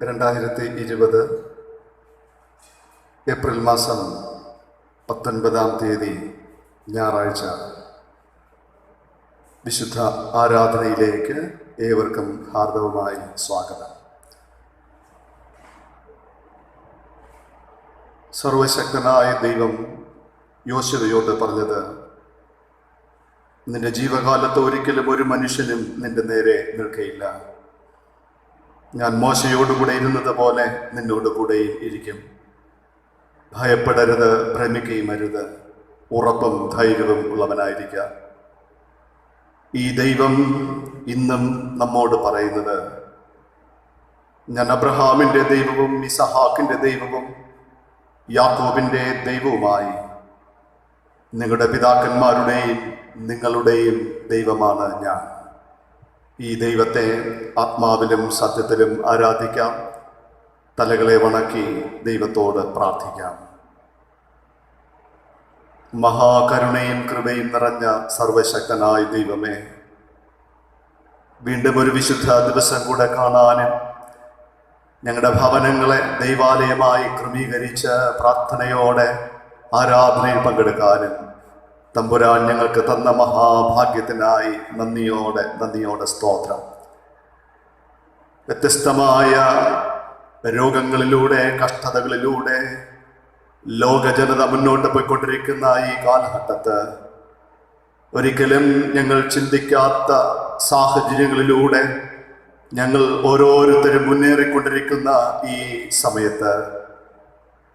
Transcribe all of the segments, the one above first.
2020 April മാസം 19-ാം തീയതി ഞായറാഴ്ച വിശുദ്ധ ആരാധനയിലേക്ക് ഏവർക്കും ഹാർദവമായി സ്വാഗതം. സർവശക്തനായ ദൈവം യോശുവയോട് പറഞ്ഞത്, നിന്റെ ജീവകാലത്ത് ഒരിക്കലും ഒരു മനുഷ്യനും നിന്റെ നേരെ നിൽക്കയില്ല. ഞാൻ മോശയോടുകൂടെ ഇരുന്നത് പോലെ നിന്നോടുകൂടെയും ഇരിക്കും. ഭയപ്പെടരുത്, ഭ്രമിക്കുകയും അരുത്, ഉറപ്പും ധൈര്യവും ഉള്ളവനായിരിക്കുക. ഈ ദൈവം ഇന്നും നമ്മോട് പറയുന്നത്, ഞാൻ അബ്രഹാമിൻ്റെ ദൈവവും ഇസഹാക്കിൻ്റെ ദൈവവും യാക്കോബിൻ്റെ ദൈവവുമായി നിങ്ങളുടെ പിതാക്കന്മാരുടെയും നിങ്ങളുടെയും ദൈവമാണ് ഞാൻ. ഈ ദൈവത്തെ ആത്മാവിലും സത്യത്തിലും ആരാധിക്കാം. തലകളെ വണക്കി ദൈവത്തോട് പ്രാർത്ഥിക്കാം. മഹാകരുണയും കൃപയും നിറഞ്ഞ സർവശക്തനായ ദൈവമേ, വീണ്ടും ഒരു വിശുദ്ധ ദിവസം കൂടെ കാണാനും ഞങ്ങളുടെ ഭവനങ്ങളെ ദൈവാലയമായി ക്രമീകരിച്ച് പ്രാർത്ഥനയോടെ ആരാധനയിൽ പങ്കെടുക്കാനും തമ്പുരാൻ ഞങ്ങൾക്ക് തന്ന മഹാഭാഗ്യത്തിനായി നന്ദിയോടെ സ്തോത്രം. വ്യത്യസ്തമായ രോഗങ്ങളിലൂടെ, കഷ്ടതകളിലൂടെ ലോകജനത മുന്നോട്ട് പോയിക്കൊണ്ടിരിക്കുന്ന ഈ കാലഘട്ടത്ത് ഒരിക്കലും ഞങ്ങൾ ചിന്തിക്കാത്ത സാഹചര്യങ്ങളിലൂടെ ഞങ്ങൾ ഓരോരുത്തരും മുന്നേറിക്കൊണ്ടിരിക്കുന്ന ഈ സമയത്ത്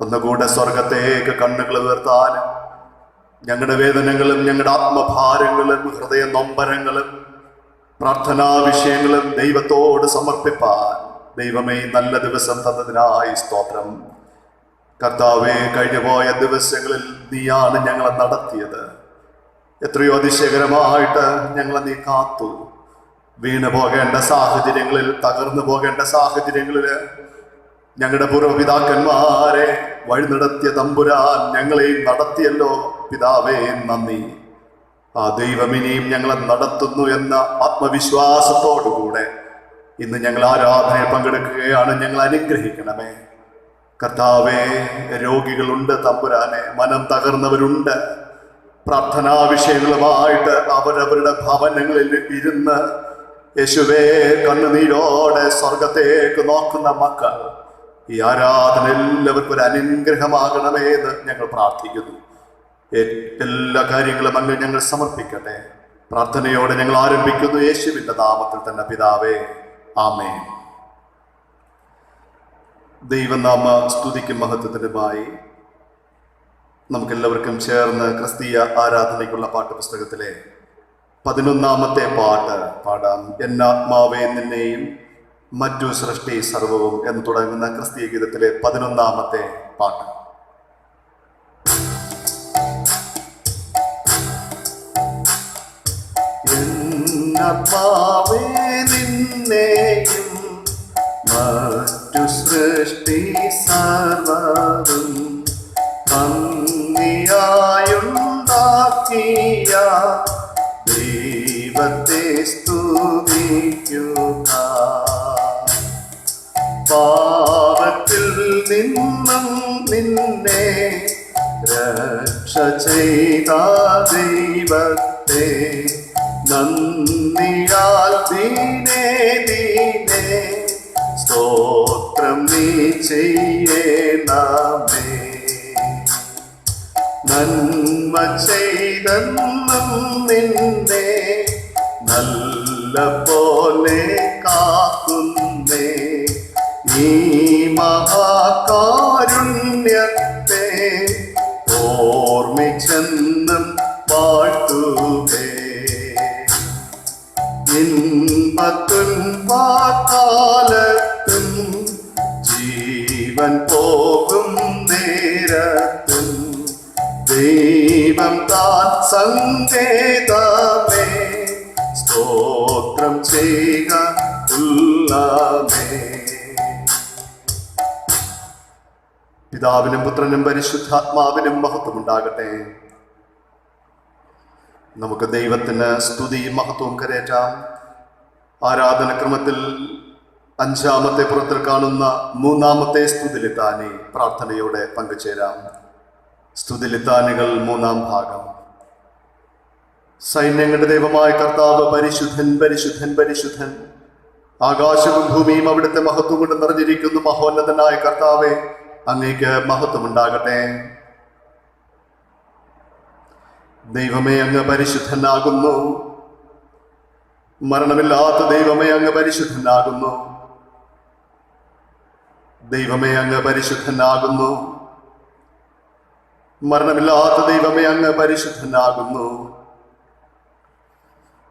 ഒന്നുകൂടെ സ്വർഗത്തേക്ക് കണ്ണുകൾ ഉയർത്താനും ഞങ്ങളുടെ വേദനകളും ഞങ്ങളുടെ ആത്മഭാരങ്ങളും ഹൃദയ നൊമ്പരങ്ങളും പ്രാർത്ഥനാ വിഷയങ്ങളും ദൈവത്തോട് സമർപ്പിപ്പാൻ ദൈവമേ നല്ല ദിവസം തന്നതിനായി സ്തോത്രം. കർത്താവേ, കഴിഞ്ഞുപോയ ദിവസങ്ങളിൽ നീയാണ് ഞങ്ങളെ നടത്തിയത്. എത്രയോ അതിശയകരമായിട്ട് ഞങ്ങളെ നീ കാത്തു. വീണു പോകേണ്ട സാഹചര്യങ്ങളിൽ, തകർന്നു പോകേണ്ട സാഹചര്യങ്ങളിൽ ഞങ്ങളുടെ പൂർവ്വപിതാക്കന്മാരെ വഴി നടത്തിയ തമ്പുരാൻ ഞങ്ങളെയും നടത്തിയല്ലോ. പിതാവേ, നന്ദി. ആ ദൈവം ഇനിയും ഞങ്ങളെ നടത്തുന്നു എന്ന ആത്മവിശ്വാസത്തോടുകൂടെ ഇന്ന് ഞങ്ങൾ ആരാധനയിൽ പങ്കെടുക്കുകയാണ്. ഞങ്ങൾ അനുഗ്രഹിക്കണമേ കർത്താവേ. രോഗികളുണ്ട് തമ്പുരാനെ, മനം തകർന്നവരുണ്ട്. പ്രാർത്ഥനാ വിഷയങ്ങളുമായിട്ട് അവരവരുടെ ഭവനങ്ങളിൽ ഇരുന്ന് യേശുവേ കണ്ണുനീരോടെ സ്വർഗത്തേക്ക് നോക്കുന്ന മക്കൾ, ഈ ആരാധന എല്ലാവർക്കും ഒരു അനുഗ്രഹമാകണമേ എന്ന് ഞങ്ങൾ പ്രാർത്ഥിക്കുന്നു. എല്ലാ കാര്യങ്ങളും അങ്ങ് ഞങ്ങൾ സമർപ്പിക്കട്ടെ. പ്രാർത്ഥനയോടെ ഞങ്ങൾ ആരംഭിക്കുന്നു യേശുവിൻ്റെ നാമത്തിൽ തന്നെ പിതാവേ, ആമേൻ. ദൈവനാമ സ്തുതിക്കും മഹത്വത്തിനുമായി നമുക്കെല്ലാവർക്കും ചേർന്ന് ക്രിസ്തീയ ആരാധനയ്ക്കുള്ള പാഠപുസ്തകത്തിലെ 11-ാമത്തെ പാട്ട് പാടാം. എന്നാത്മാവേ നിന്നെയും മറ്റു സൃഷ്ടി സർവവും എന്ന് തുടങ്ങുന്ന ക്രിസ്തീയ ഗീതത്തിലെ 11-ാമത്തെ പാട്ട്. എന്നാത്മാവേ നിന്നെയും മറ്റു സൃഷ്ടി സർവവും ഭംഗിയായുണ്ടാക്കിയ ദൈവത്തെ സ്തുതിക്കുക. പാപത്തിൽ നിന്നും നിന്നെ രക്ഷ ചെയ്ത ദൈവത്തെ നന്ദിയാൽ ദീനേ ദീനേ സ്തോത്രം നീ ചെയ്യണമേ. നന്മ ചെയ്തെന്നും നിന്നെ നല്ല പോലെ കാക്കുന്നേ. ഈ മഹാകാരുണ്യത്തെ ഓർമ്മിച്ചെന്നും വാഴ്ത്തുവേ. ഇൻപത്തുൻപാക്കാലത്തും ജീവൻ പോകും നേരത്തും ദൈവം താൻ സങ്കേതമേ സ്തോത്രം ചെയ്യുക ഉള്ളമേ. പിതാവിനും പുത്രനും പരിശുദ്ധാത്മാവിനും മഹത്വമുണ്ടാകട്ടെ. നമുക്ക് ദൈവത്തിന് സ്തുതിയും മഹത്വവും കരേറ്റാം. ആരാധനക്രമത്തിൽ അഞ്ചാമത്തെ പുറത്തിൽ കാണുന്ന മൂന്നാമത്തെ സ്തുതിലിത്താനി പ്രാർത്ഥനയോടെ പങ്കുചേരാം. സ്തുതിലിത്താനികൾ മൂന്നാം ഭാഗം. സൈന്യങ്ങളുടെ ദൈവമായ കർത്താവ് പരിശുദ്ധൻ പരിശുദ്ധൻ പരിശുദ്ധൻ, ആകാശവും ഭൂമിയും അവിടുത്തെ മഹത്വം കൊണ്ട് നിറഞ്ഞിരിക്കുന്നു. മഹോന്നതനായ കർത്താവെ, അങ്ങേക്ക് മഹത്വമുണ്ടാകട്ടെ. ദൈവമേ, അങ്ങ് പരിശുദ്ധനാകുന്നു. മരണമില്ലാത്ത ദൈവമേ, അങ്ങ് പരിശുദ്ധനാകുന്നു. ദൈവമേ, അങ്ങ് പരിശുദ്ധനാകുന്നു. മരണമില്ലാത്ത ദൈവമേ, അങ്ങ് പരിശുദ്ധനാകുന്നു.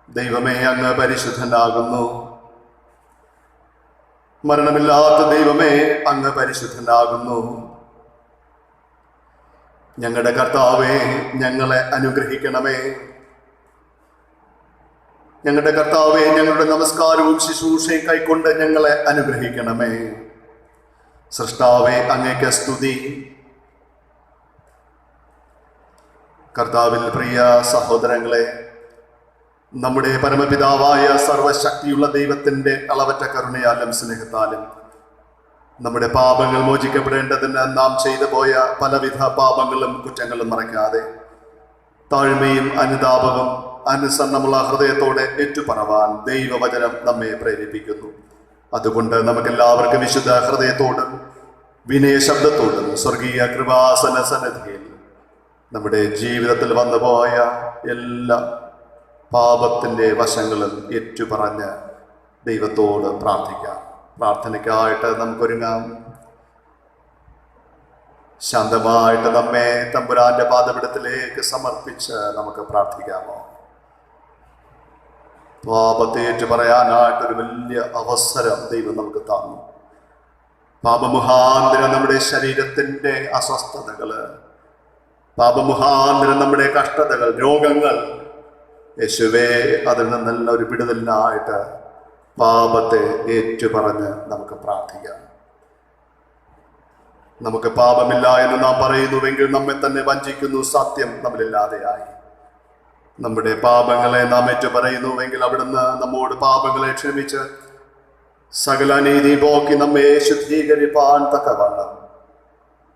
ദൈവമേ, അങ്ങ് പരിശുദ്ധനാകുന്നു. മരണമില്ലാത്ത ദൈവമേ, അങ്ങ് പരിശുദ്ധനാകുന്നു. ഞങ്ങളുടെ കർത്താവേ, ഞങ്ങളെ അനുഗ്രഹിക്കണമേ. ഞങ്ങളുടെ കർത്താവേ, ഞങ്ങളുടെ നമസ്കാരവും ശുശ്രൂഷയും കൈക്കൊണ്ട് ഞങ്ങളെ അനുഗ്രഹിക്കണമേ. സൃഷ്ടാവേ, അങ്ങേക്ക് സ്തുതി. കർത്താവിൽ പ്രിയ സഹോദരങ്ങളെ, നമ്മുടെ പരമപിതാവായ സർവശക്തിയുള്ള ദൈവത്തിൻ്റെ അളവറ്റ കരുണയാലും സ്നേഹത്താലും നമ്മുടെ പാപങ്ങൾ മോചിക്കപ്പെടേണ്ടതിന് നാം ചെയ്തു പോയ പലവിധ പാപങ്ങളും കുറ്റങ്ങളും മറയ്ക്കാതെ താഴ്മയും അനുതാപവും അനുസരണമുള്ള ഹൃദയത്തോടെ ഏറ്റുപറവാൻ ദൈവവചനം നമ്മെ പ്രേരിപ്പിക്കുന്നു. അതുകൊണ്ട് നമുക്കെല്ലാവർക്കും വിശുദ്ധ ഹൃദയത്തോടും വിനയ ശബ്ദത്തോടും സ്വർഗീയ കൃപാസന സന്നിധിയിൽ നമ്മുടെ ജീവിതത്തിൽ വന്നുപോയ എല്ലാ പാപത്തിൻ്റെ വശങ്ങളും ഏറ്റുപറഞ്ഞ് ദൈവത്തോട് പ്രാർത്ഥിക്കാം. പ്രാർത്ഥനയ്ക്കായിട്ട് നമുക്കൊരുങ്ങാം. ശാന്തമായിട്ട് നമ്മെ തമ്പുരാന്റെ പാദപീഠത്തിലേക്ക് സമർപ്പിച്ച് നമുക്ക് പ്രാർത്ഥിക്കാമോ? പാപത്തെ ഏറ്റുപറയാനായിട്ടൊരു വലിയ അവസരം ദൈവം നമുക്ക് തന്നു. പാപമുഖാന്തരം നമ്മുടെ ശരീരത്തിൻ്റെ അസ്വസ്ഥതകള്, പാപമുഖാന്തരം നമ്മുടെ കഷ്ടതകൾ, രോഗങ്ങൾ, യേശുവേ, അതിൽ നിന്നെല്ലാം ഒരു വിടുതലിനായിട്ട് പാപത്തെ ഏറ്റുപറഞ്ഞ് നമുക്ക് പ്രാർത്ഥിക്കാം. നമുക്ക് പാപമില്ല എന്ന് നാം പറയുന്നുവെങ്കിൽ നമ്മെ തന്നെ വഞ്ചിക്കുന്നു. സത്യം നമ്മളില്ലാതെയായി. നമ്മുടെ പാപങ്ങളെ നാം ഏറ്റുപറയുന്നുവെങ്കിൽ അവിടുന്ന് നമ്മോട് പാപങ്ങളെ ക്ഷമിച്ച് സകല നീതി പോക്കി നമ്മെ ശുദ്ധീകരിപ്പാൻ തക്കവണ്ണം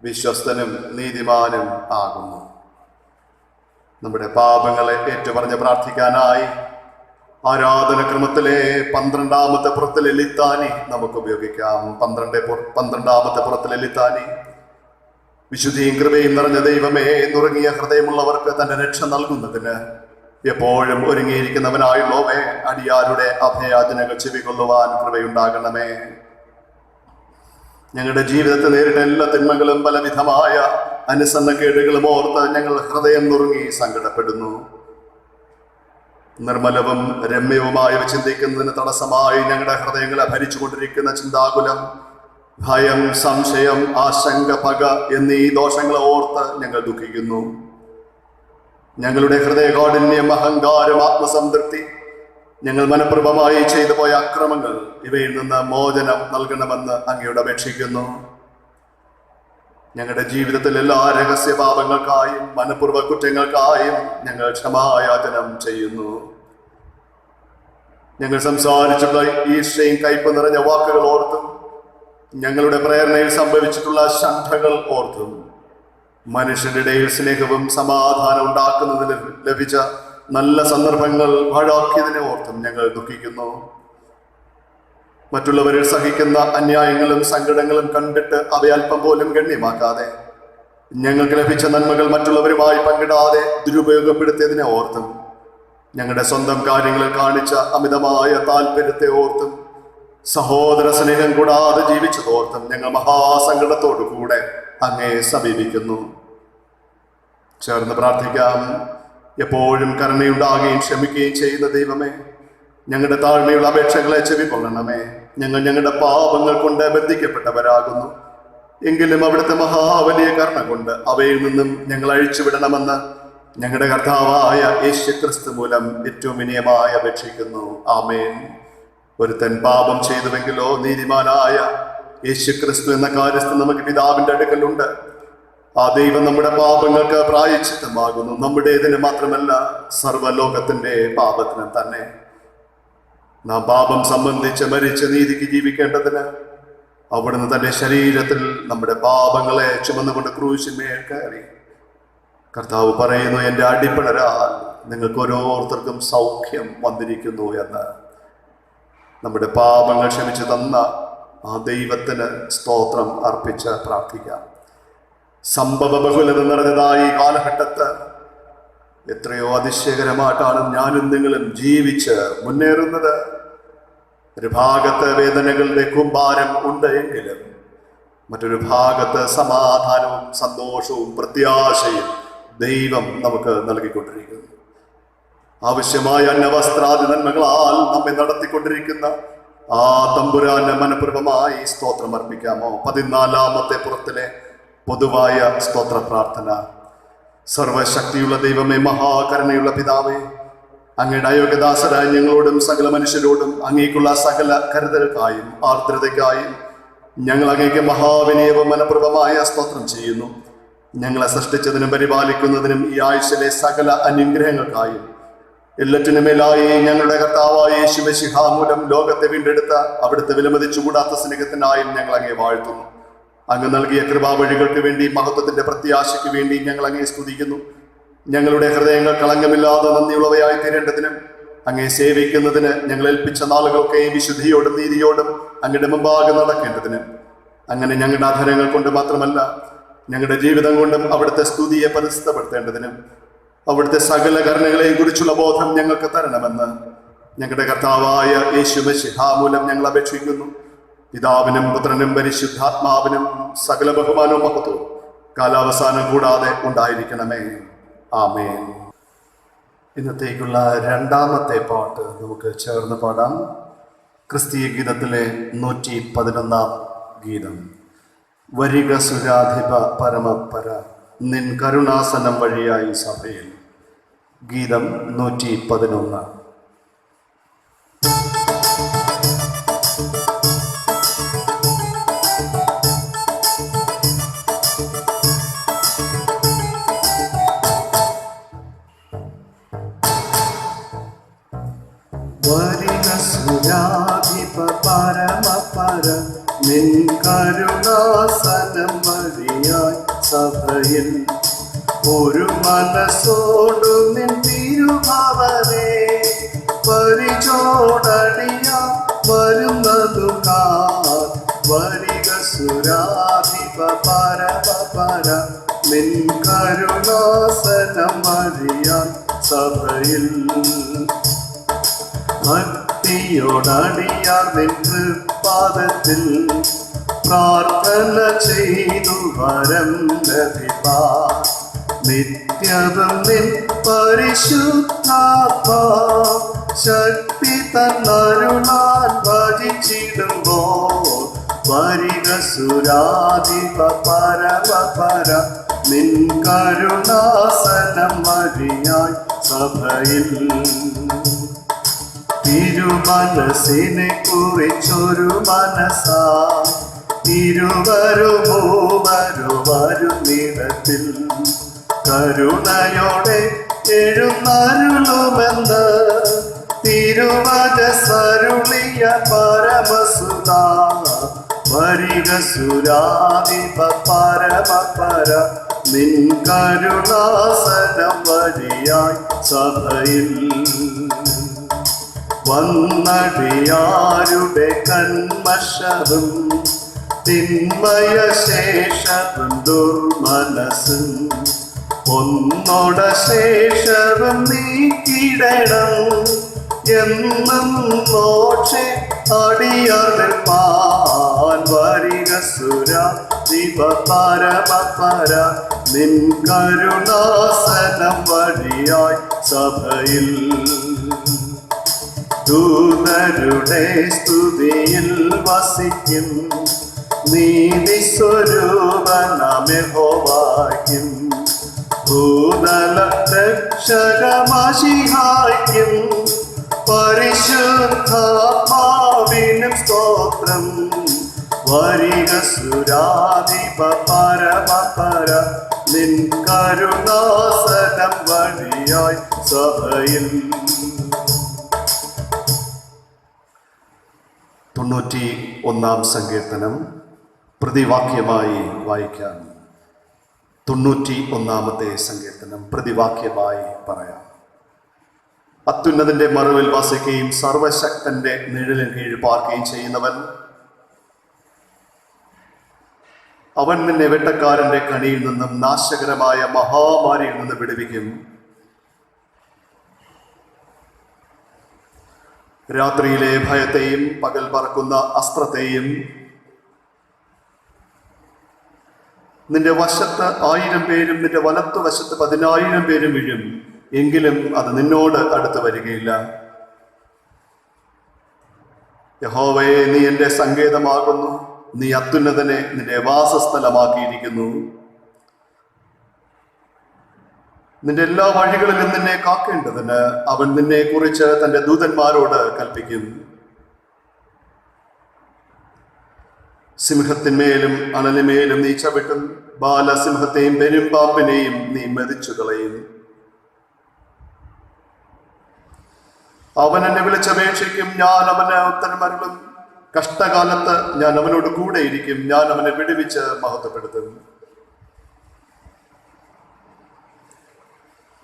വിശ്വസ്തനും നീതിമാനും ആകുന്നു. നമ്മുടെ പാപങ്ങളെ ഏറ്റുപറഞ്ഞ് പ്രാർത്ഥിക്കാനായി ആരാധനക്രമത്തിലെ 12ാമത്തെ പുറത്തിലെ ലിത്താനി നമുക്ക് ഉപയോഗിക്കാം. 12ാമത്തെ പുറത്തിലെ ലിത്താനി. വിശുദ്ധിയും കൃപയും നിറഞ്ഞ ദൈവമേ, നുറുങ്ങിയ ഹൃദയമുള്ളവർക്ക് തന്റെ രക്ഷ നൽകുന്നതിന് എപ്പോഴും ഒരുങ്ങിയിരിക്കുന്നവനായുള്ളവേ, അടിയാരുടെ അഭയാചനകൾ ചെവികൊള്ളുവാൻ കൃപയുണ്ടാകണമേ. ഞങ്ങളുടെ ജീവിതത്തിൽ നേരിട്ട എല്ലാ തിന്മകളും പലവിധമായ അനുസരണക്കേടുകളും ഓർത്ത് ഞങ്ങൾ ഹൃദയം നുറുങ്ങി സങ്കടപ്പെടുന്നു. നിർമ്മലവും രമ്യവുമായവ ചിന്തിക്കുന്നതിന് തടസ്സമായി ഞങ്ങളുടെ ഹൃദയങ്ങളെ ഭരിച്ചുകൊണ്ടിരിക്കുന്ന ചിന്താകുലം, ഭയം, സംശയം, ആശങ്ക, പക എന്നീ ദോഷങ്ങളെ ഓർത്ത് ഞങ്ങൾ ദുഃഖിക്കുന്നു. ഞങ്ങളുടെ ഹൃദയകാഠിന്യം, അഹങ്കാരം, ആത്മസംതൃപ്തി, ഞങ്ങൾ മനഃപൂർവ്വമായി ചെയ്തു പോയ അക്രമങ്ങൾ, ഇവയിൽ നിന്ന് മോചനം നൽകണമെന്ന് അങ്ങയോട് അപേക്ഷിക്കുന്നു. ഞങ്ങളുടെ ജീവിതത്തിൽ എല്ലാ രഹസ്യ പാപങ്ങൾക്കായും മനഃപൂർവ്വ കുറ്റങ്ങൾക്കായും ഞങ്ങൾ ക്ഷമായാചനം ചെയ്യുന്നു. ഞങ്ങൾ സംസാരിച്ചുള്ള ഈർഷ്യയും കയ്പ് നിറഞ്ഞ വാക്കുകൾ ഓർത്തും ഞങ്ങളുടെ പ്രേരണയിൽ സംഭവിച്ചിട്ടുള്ള ശണ്ഠകൾ ഓർത്തും മനുഷ്യരുടെ ഇടയിൽ സ്നേഹവും സമാധാനം ഉണ്ടാക്കുന്നതിന് ലഭിച്ച നല്ല സന്ദർഭങ്ങൾ പാഴാക്കിയതിനെ ഓർത്തും ഞങ്ങൾ ദുഃഖിക്കുന്നു. മറ്റുള്ളവരിൽ സഹിക്കുന്ന അന്യായങ്ങളും സങ്കടങ്ങളും കണ്ടിട്ട് അവയൽപ്പം പോലും ഗണ്യമാക്കാതെ ഞങ്ങൾക്ക് ലഭിച്ച നന്മകൾ മറ്റുള്ളവരുമായി പങ്കിടാതെ ദുരുപയോഗപ്പെടുത്തിയതിനെ ഓർത്തും ഞങ്ങളുടെ സ്വന്തം കാര്യങ്ങളിൽ കാണിച്ച അമിതമായ താല്പര്യത്തെ ഓർത്തും സഹോദര സ്നേഹം കൂടാതെ ജീവിച്ചതോർത്തും ഞങ്ങൾ മഹാസങ്കടത്തോടു കൂടെ അങ്ങേ സമീപിക്കുന്നു. ചേർന്ന് പ്രാർത്ഥിക്കാം. എപ്പോഴും കരുണയുണ്ടാകുകയും ക്ഷമിക്കുകയും ചെയ്യുന്ന ദൈവമേ, ഞങ്ങളുടെ താഴ്മയുള്ള അപേക്ഷകളെ ചെവിക്കൊള്ളണമേ. ഞങ്ങൾ ഞങ്ങളുടെ പാപങ്ങൾ കൊണ്ട് ബന്ധിക്കപ്പെട്ടവരാകുന്നു. എങ്കിലും അവിടുത്തെ മഹാവലിയ കരുണ കൊണ്ട് അവയിൽ നിന്നും ഞങ്ങൾ അഴിച്ചുവിടണമെന്ന് ഞങ്ങളുടെ കർത്താവായ യേശുക്രിസ്തു മൂലം ഏറ്റവും വിനയമായി അപേക്ഷിക്കുന്നു. ആമേൻ. ഒരുത്തൻ പാപം ചെയ്തുവെങ്കിലോ നീതിമാനായ യേശുക്രിസ്തു എന്ന കാര്യസ്ഥൻ നമുക്ക് പിതാവിന്റെ അടുക്കലുണ്ട്. ആ ദൈവം നമ്മുടെ പാപങ്ങൾക്ക് പ്രായശ്ചിത്തമാകുന്നു, നമ്മുടേതിന് മാത്രമല്ല സർവ്വലോകത്തിന്റെ പാപത്തിനും തന്നെ. നാം പാപം സംബന്ധിച്ച് മരിച്ച നീതിക്ക് ജീവിക്കേണ്ടതിന് അവിടുന്ന് തന്റെ ശരീരത്തിൽ നമ്മുടെ പാപങ്ങളെ ചുമന്നുകൊണ്ട് ക്രൂശിന്മേൽ കയറി. കർത്താവ് പറയുന്നു, എൻ്റെ അടിപ്പിണരാൽ നിങ്ങൾക്ക് ഓരോരുത്തർക്കും സൗഖ്യം വന്നിരിക്കുന്നു എന്ന്. നമ്മുടെ പാപങ്ങൾ ക്ഷമിച്ചു തന്ന ആ ദൈവത്തിന് സ്തോത്രം അർപ്പിച്ച് പ്രാർത്ഥിക്കാം. സംഭവ ബഹുലത നിറഞ്ഞതായി ഈ കാലഘട്ടത്ത് എത്രയോ അതിശയകരമായിട്ടാണ് ഞാനും നിങ്ങളും ജീവിച്ച് മുന്നേറുന്നത്. ഒരു ഭാഗത്ത് വേദനകളുടെ കൂമ്പാരം ഉണ്ട് എങ്കിലും മറ്റൊരു ഭാഗത്ത് സമാധാനവും സന്തോഷവും പ്രത്യാശയും ദൈവം നമുക്ക് നൽകിക്കൊണ്ടിരിക്കുന്നു. ആവശ്യമായ അന്നവസ്ത്രാദി നന്മകളാൽ നമ്മെ നടത്തിക്കൊണ്ടിരിക്കുന്ന ആ തമ്പുരാന് മനഃപൂർവ്വമായി സ്തോത്രം അർപ്പിക്കാമോ? 14-ാമത്തെ പുറത്തിലെ പൊതുവായ സ്തോത്ര പ്രാർത്ഥന. സർവശക്തിയുള്ള ദൈവമേ, മഹാകരുണയുള്ള പിതാവേ, അങ്ങയുടെ അയോഗ്യദാസരായ ഞങ്ങളോടും സകല മനുഷ്യരോടും അങ്ങേക്കുള്ള സകല കരുതൽക്കായും ആർദ്രതയ്ക്കായും ഞങ്ങൾ അങ്ങേക്ക് മഹാവിനയവും മനഃപൂർവ്വമായ സ്തോത്രം ചെയ്യുന്നു. ഞങ്ങളെ സൃഷ്ടിച്ചതിനും പരിപാലിക്കുന്നതിനും ഈ ആയുസ്സിലെ സകല അനുഗ്രഹങ്ങൾക്കായും എല്ലാറ്റിനുമേലായി ഞങ്ങളുടെ കർത്താവായ യേശുമിശിഹ മൂലം ലോകത്തെ വീണ്ടെടുത്ത അവിടുത്തെ വിലമതിച്ചുകൂടാത്ത സ്നേഹത്തിനായും ഞങ്ങൾ അങ്ങേ വാഴ്ത്തുന്നു. അങ്ങ് നൽകിയ കൃപാവഴികൾക്ക് വേണ്ടി, മഹത്വത്തിന്റെ പ്രത്യാശയ്ക്ക് വേണ്ടി ഞങ്ങൾ അങ്ങേ സ്തുതിക്കുന്നു. ഞങ്ങളുടെ ഹൃദയങ്ങൾ കളങ്കമില്ലാതെ നന്ദിയുള്ളവയായി തീരേണ്ടതിനും അങ്ങേ സേവിക്കുന്നതിന് ഞങ്ങൾ ഏൽപ്പിച്ച നാളുകളൊക്കെയും വിശുദ്ധിയോടും നീതിയോടും അങ്ങയുടെ മുമ്പാകെ നടക്കേണ്ടതിന്, അങ്ങനെ ഞങ്ങളുടെ അധരങ്ങൾ കൊണ്ട് മാത്രമല്ല ഞങ്ങളുടെ ജീവിതം കൊണ്ടും അവിടുത്തെ സ്തുതിയെ പരിസ്ഥപ്പെടുത്തേണ്ടതിനും അവിടുത്തെ സകല കരുണകളെയും കുറിച്ചുള്ള ബോധം ഞങ്ങൾക്ക് തരണമെന്ന് ഞങ്ങളുടെ കർത്താവായ യേശുമിശിഹ മൂലം ഞങ്ങൾ അപേക്ഷിക്കുന്നു. പിതാവിനും പുത്രനും പരിശുദ്ധാത്മാവിനും സകല ബഹുമാനവും മഹത്വവും കാലാവസാനം കൂടാതെ ഉണ്ടായിരിക്കണമേ. ആമേൻ. ഇന്നത്തേക്കുള്ള 2-ാമത്തെ പാട്ട് നമുക്ക് ചേർന്ന് പാടാം. ക്രിസ്തീയ ഗീതത്തിലെ 111-ാം ഗീതം. വരിക സുരാധിപ പരമപര നിൻ കരുണാസനം വഴിയായി സഭയിൽ. ഗീതം 111. വരിക സുരാധിപ പരമപര നിൻ കരുണാസനം വഴിയായി സഭയിൽ. ഒരു മനസ്സോടു നിൻ തിരുഭവനെ പരിചോടടിയാ വരുന്നതു കാർ. വരിക സുരാധിപ പരമപര നിൻ കരുണാസനം വഴിയായി സഭയിൽ. ഭക്തിയോടടിയാർ നിൻ തൃപ്പാദത്തിൽ പ്രാർത്ഥന ചെയ്തു വരം ലഭിപ്പാൻ. നിത്യവും നിൻ പരിശുദ്ധാത്മാ ശക്തി തന്നരുളാൻ ഭജിച്ചിടുമ്പോൾ. വരിക സുരാധിപ പരമപര നിൻ കരുണാസനം വഴിയായി സഭയിൽ. തിരുമനസിനെ കുറിച്ചൊരു മനസാ ഇരുവരുമൂവരുവരുന്നിടത്തിൽ കരുണയോടെ എഴുന്നരുളുമെന്ന് തിരുവചസ്സരുളിയ പരമസുത. വരിക സുരാധിപ പരമപര നിൻ കരുണാസനം വഴിയായി സഭയിൽ. വന്നടിയാരുടെ കന്മഷവും തിന്മയശേഷവും ദുർമനസ്സും ഒന്നോട ശേഷവും നീക്കിടണം. എന്നും മോക്ഷേ അടിയാറിൽ പാൻ. വരിക സുരാധിപ പരമപര നിൻ കരുണാസനം വഴിയായി സഭയിൽ. ദൂതരുടെ സ്തുതിയിൽ വസിക്കും നീതി സ്വരൂപനാം യഹോവയ്ക്കും. ഭൂതല രക്ഷകമശിഹായ്ക്കും പരിശുദ്ധാത്മാവിനും സ്തോത്രം. വരിക സുരാധിപ പരമപര നിൻ കരുണാസനം വഴിയായി സഭയിൽ. 91 സങ്കീർത്തനം പ്രതിവാക്യമായി വായിക്കാം. 91 സങ്കീർത്തനം പ്രതിവാക്യമായി പറയാം. അത്യുന്നതന്റെ മറവിൽ വസിക്കുകയും സർവശക്തന്റെ നിഴലിന് കീഴിൽ പാർക്കുകയും ചെയ്യുന്നവൻ, അവൻ നിന്നെ വെട്ടക്കാരന്റെ കണിയിൽ നിന്നും നാശകരമായ മഹാമാരിയിൽ നിന്ന് വിടുവിക്കും. രാത്രിയിലെ ഭയത്തെയും പകൽ പറക്കുന്ന അസ്ത്രത്തെയും നിന്റെ വശത്ത് 1000 പേരും നിന്റെ വലത്തുവശത്ത് 10,000 പേരും വീഴും, എങ്കിലും അത് നിന്നോട് അടുത്ത് വരികയില്ല. യഹോവയെ, നീ എൻ്റെ സങ്കേതമാകുന്നു, നീ അത്യുന്നതനെ നിന്റെ വാസസ്ഥലമാക്കിയിരിക്കുന്നു. നിന്റെ എല്ലാ വഴികളിലും നിന്നെ കാക്കേണ്ടതിന് അവൻ നിന്നെ കുറിച്ച് തന്റെ ദൂതന്മാരോട് കൽപ്പിക്കും. സിംഹത്തിന്മേലും അണലിന്മേലും നീ ചവിട്ടും, ബാലസിംഹത്തെയും പെരുമ്പാമ്പിനെയും നീ മെതിച്ചു കളയും. അവൻ എന്നെ വിളിച്ചപേക്ഷിക്കും, ഞാൻ അവന് ഉത്തരമരുളും. കഷ്ടകാലത്ത് ഞാൻ അവനോട് കൂടെയിരിക്കും, ഞാൻ അവനെ വിടുവിച്ച് മഹത്വപ്പെടുത്തും.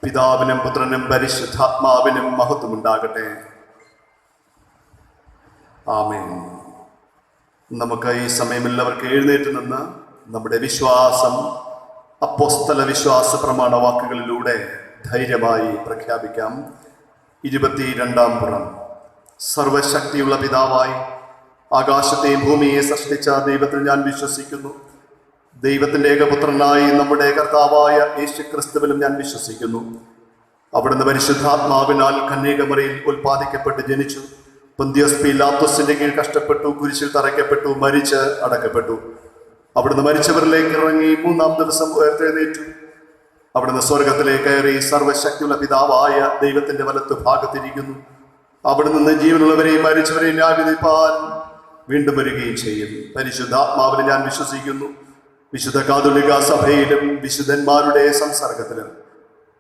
പിതാവിനും പുത്രനും പരിശുദ്ധാത്മാവിനും മഹത്വമുണ്ടാകട്ടെ. ആമേൻ. നമുക്ക് ഈ സമയം എല്ലാവർക്കും എഴുന്നേറ്റ് നിന്ന് നമ്മുടെ വിശ്വാസം അപ്പോസ്തല വിശ്വാസ പ്രമാണ വാക്കുകളിലൂടെ ധൈര്യമായി പ്രഖ്യാപിക്കാം. 22 പുറം. സർവശക്തിയുള്ള പിതാവായി ആകാശത്തെയും ഭൂമിയെ സൃഷ്ടിച്ച ദൈവത്തിൽ ഞാൻ വിശ്വസിക്കുന്നു. ദൈവത്തിന്റെ ഏകപുത്രനായി നമ്മുടെ കർത്താവായ യേശുക്രിസ്തുവിലും ഞാൻ വിശ്വസിക്കുന്നു. അവിടുന്ന് പരിശുദ്ധാത്മാവിനാൽ കന്യകമറിയിൽ ഉൽപ്പാദിക്കപ്പെട്ട് ജനിച്ചു. പൊന്തിയോസ് പീലാത്തോസിന്റെ കീഴിൽ കഷ്ടപ്പെട്ടു, കുരിശിൽ തറയ്ക്കപ്പെട്ടു, മരിച്ച് അടക്കപ്പെട്ടു. അവിടുന്ന് മരിച്ചവരിലേക്ക് ഇറങ്ങി 3-ാം ദിവസം ഉയർത്തെഴുന്നേറ്റു. അവിടുന്ന് സ്വർഗത്തിലേക്ക് കയറി സർവശക്തിയുള്ള പിതാവായ ദൈവത്തിന്റെ വലത്തു ഭാഗത്തിരിക്കുന്നു. അവിടെ നിന്ന് ജീവനുള്ളവരെയും മരിച്ചവരെയും ന്യായവിധിപ്പാൻ വീണ്ടും വരികയും ചെയ്യും. പരിശുദ്ധാത്മാവിനെ ഞാൻ വിശ്വസിക്കുന്നു. വിശുദ്ധ കാതോലിക സഭയിലും വിശുദ്ധന്മാരുടെ സംസർഗത്തിലും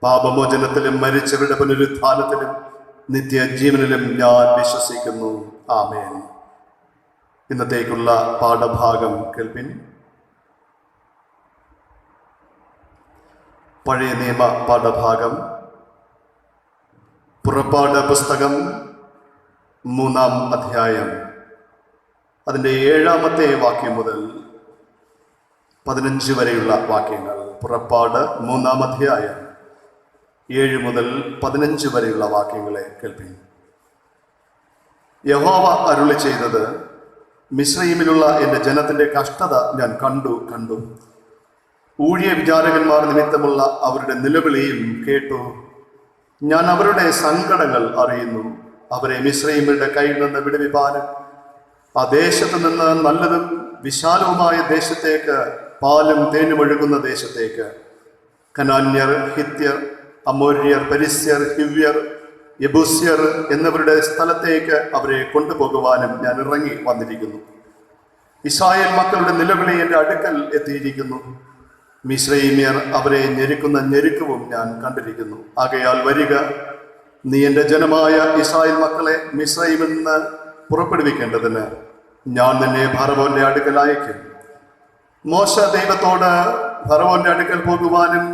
പാപമോചനത്തിലും മരിച്ചവരുടെ പുനരുത്ഥാനത്തിലും നിത്യജീവനിലും ഞാൻ വിശ്വസിക്കുന്നു. ആമേൻ. ഇന്നത്തേക്കുള്ള പാഠഭാഗം കേൾപ്പിൻ. പഴയ നിയമ പാഠഭാഗം പുറപ്പാട് പുസ്തകം 3-ാം അധ്യായം അതിൻ്റെ 7-ാമത്തെ വാക്യം മുതൽ 15 വരെയുള്ള വാക്യങ്ങൾ. പുറപ്പാട് 3-ാം അധ്യായം 7 മുതൽ 15 വരെയുള്ള വാക്യങ്ങളെ കേൾപ്പിൻ. യഹോവ അരുളി ചെയ്തത്, മിസ്രയീമിലുള്ള എൻ്റെ ജനത്തിന്റെ കഷ്ടത ഞാൻ കണ്ടു. ഊഴിയ വിചാരകന്മാർ നിമിത്തമുള്ള അവരുടെ നിലവിളിയും കേട്ടു. ഞാൻ അവരുടെ സങ്കടങ്ങൾ അറിയുന്നു. അവരെ മിസ്രയീമിന്റെ കയ്യിൽ നിന്ന് വിടുവിപ്പാനും ആ ദേശത്ത് നിന്ന് നല്ലതും വിശാലവുമായ ദേശത്തേക്ക്, പാലും തേനും ഒഴുകുന്ന ദേശത്തേക്ക്, കനാന്യർ, ഹിത്യർ, അമോര്യർ, പെരിസ്യർ, ഹിവ്യർ, യെബൂസ്യർ എന്നിവരുടെ സ്ഥലത്തേക്ക് അവരെ കൊണ്ടുപോകുവാനും ഞാൻ ഇറങ്ങി വന്നിരിക്കുന്നു. ഇസ്രായേൽ മക്കളുടെ നിലവിളി എൻ്റെ അടുക്കൽ എത്തിയിരിക്കുന്നു. മിസ്രയീമ്യർ അവരെ ഞെരുക്കുന്ന ഞെരുക്കവും ഞാൻ കണ്ടിരിക്കുന്നു. ആകയാൽ വരിക, നീ എൻ്റെ ജനമായ ഇസ്രായേൽ മക്കളെ മിസ്രയീമിൽ നിന്ന് പുറപ്പെടുവിക്കേണ്ടതിന് ഞാൻ നിന്നെ ഫറവോന്റെ അടുക്കൽ അയക്കും. മോശ ദൈവത്തോട് ഫറവോന്റെ അടുക്കൽ പോകുവാനും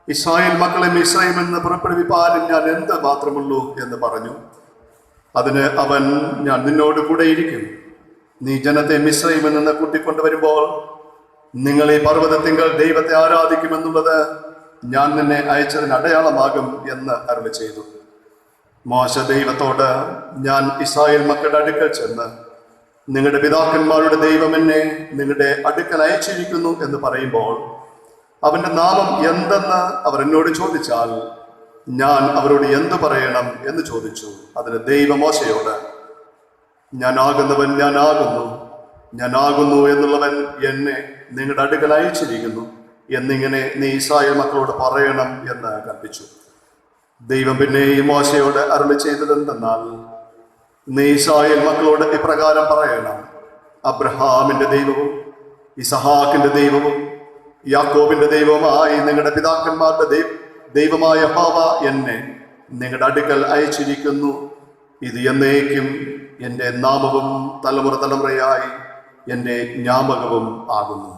ഇസ്രായേൽ മക്കളെ മിസ്രയീമിൽ നിന്ന് പുറപ്പെടുവിപ്പാനും ഞാൻ എന്ത് മാത്രമുള്ളൂ എന്ന് പറഞ്ഞു. അതിന് അവൻ, ഞാൻ നിന്നോട് കൂടെ ഇരിക്കും. നീ ജനത്തെ മിസ്രയീമിൽ നിന്ന് കൂട്ടിക്കൊണ്ടുവരുമ്പോൾ നിങ്ങൾ ഈ പർവ്വതത്തിങ്കൽ ദൈവത്തെ ആരാധിക്കുമെന്നുള്ളത് ഞാൻ നിന്നെ അയച്ചതിന് അടയാളമാകും എന്ന് അരുളി ചെയ്തു. മോശ ദൈവത്തോട്, ഞാൻ ഇസ്രായേൽ മക്കളുടെ അടുക്കൽ ചെന്ന് നിങ്ങളുടെ പിതാക്കന്മാരുടെ ദൈവം എന്നെ നിങ്ങളുടെ അടുക്കൽ അയച്ചിരിക്കുന്നു എന്ന് പറയുമ്പോൾ അവന്റെ നാമം എന്തെന്ന് അവർ എന്നോട് ചോദിച്ചാൽ ഞാൻ അവരോട് എന്തു പറയണം എന്ന് ചോദിച്ചു. അതിന് ദൈവം മോശയോട്, ഞാനാകുന്നവൻ ഞാനാകുന്നു എന്നുള്ളവൻ എന്നെ നിങ്ങളുടെ അടുക്കൽ അയച്ചിരിക്കുന്നു എന്നിങ്ങനെ നീ ഇസ്രായേൽ മക്കളോട് പറയണം എന്ന് കൽപ്പിച്ചു. ദൈവം പിന്നെ ഈ മോശയോട് അരുളി ചെയ്തതെന്തെന്നാൽ, നീ ഇസ്രായേൽ മക്കളോട് ഇപ്രകാരം പറയണം, അബ്രഹാമിന്റെ ദൈവവും ഇസഹാക്കിന്റെ ദൈവവും യാക്കോബിന്റെ ദൈവവുമായി നിങ്ങളുടെ പിതാക്കന്മാരുടെ ദൈവമായ യഹോവ എന്നെ നിങ്ങളുടെ അടുക്കൽ അയച്ചിരിക്കുന്നു. ഇത് എന്നേക്കും എൻ്റെ നാമവും തലമുറ തലമുറയായി എൻ്റെ ജ്ഞാപകവും ആകുന്നു.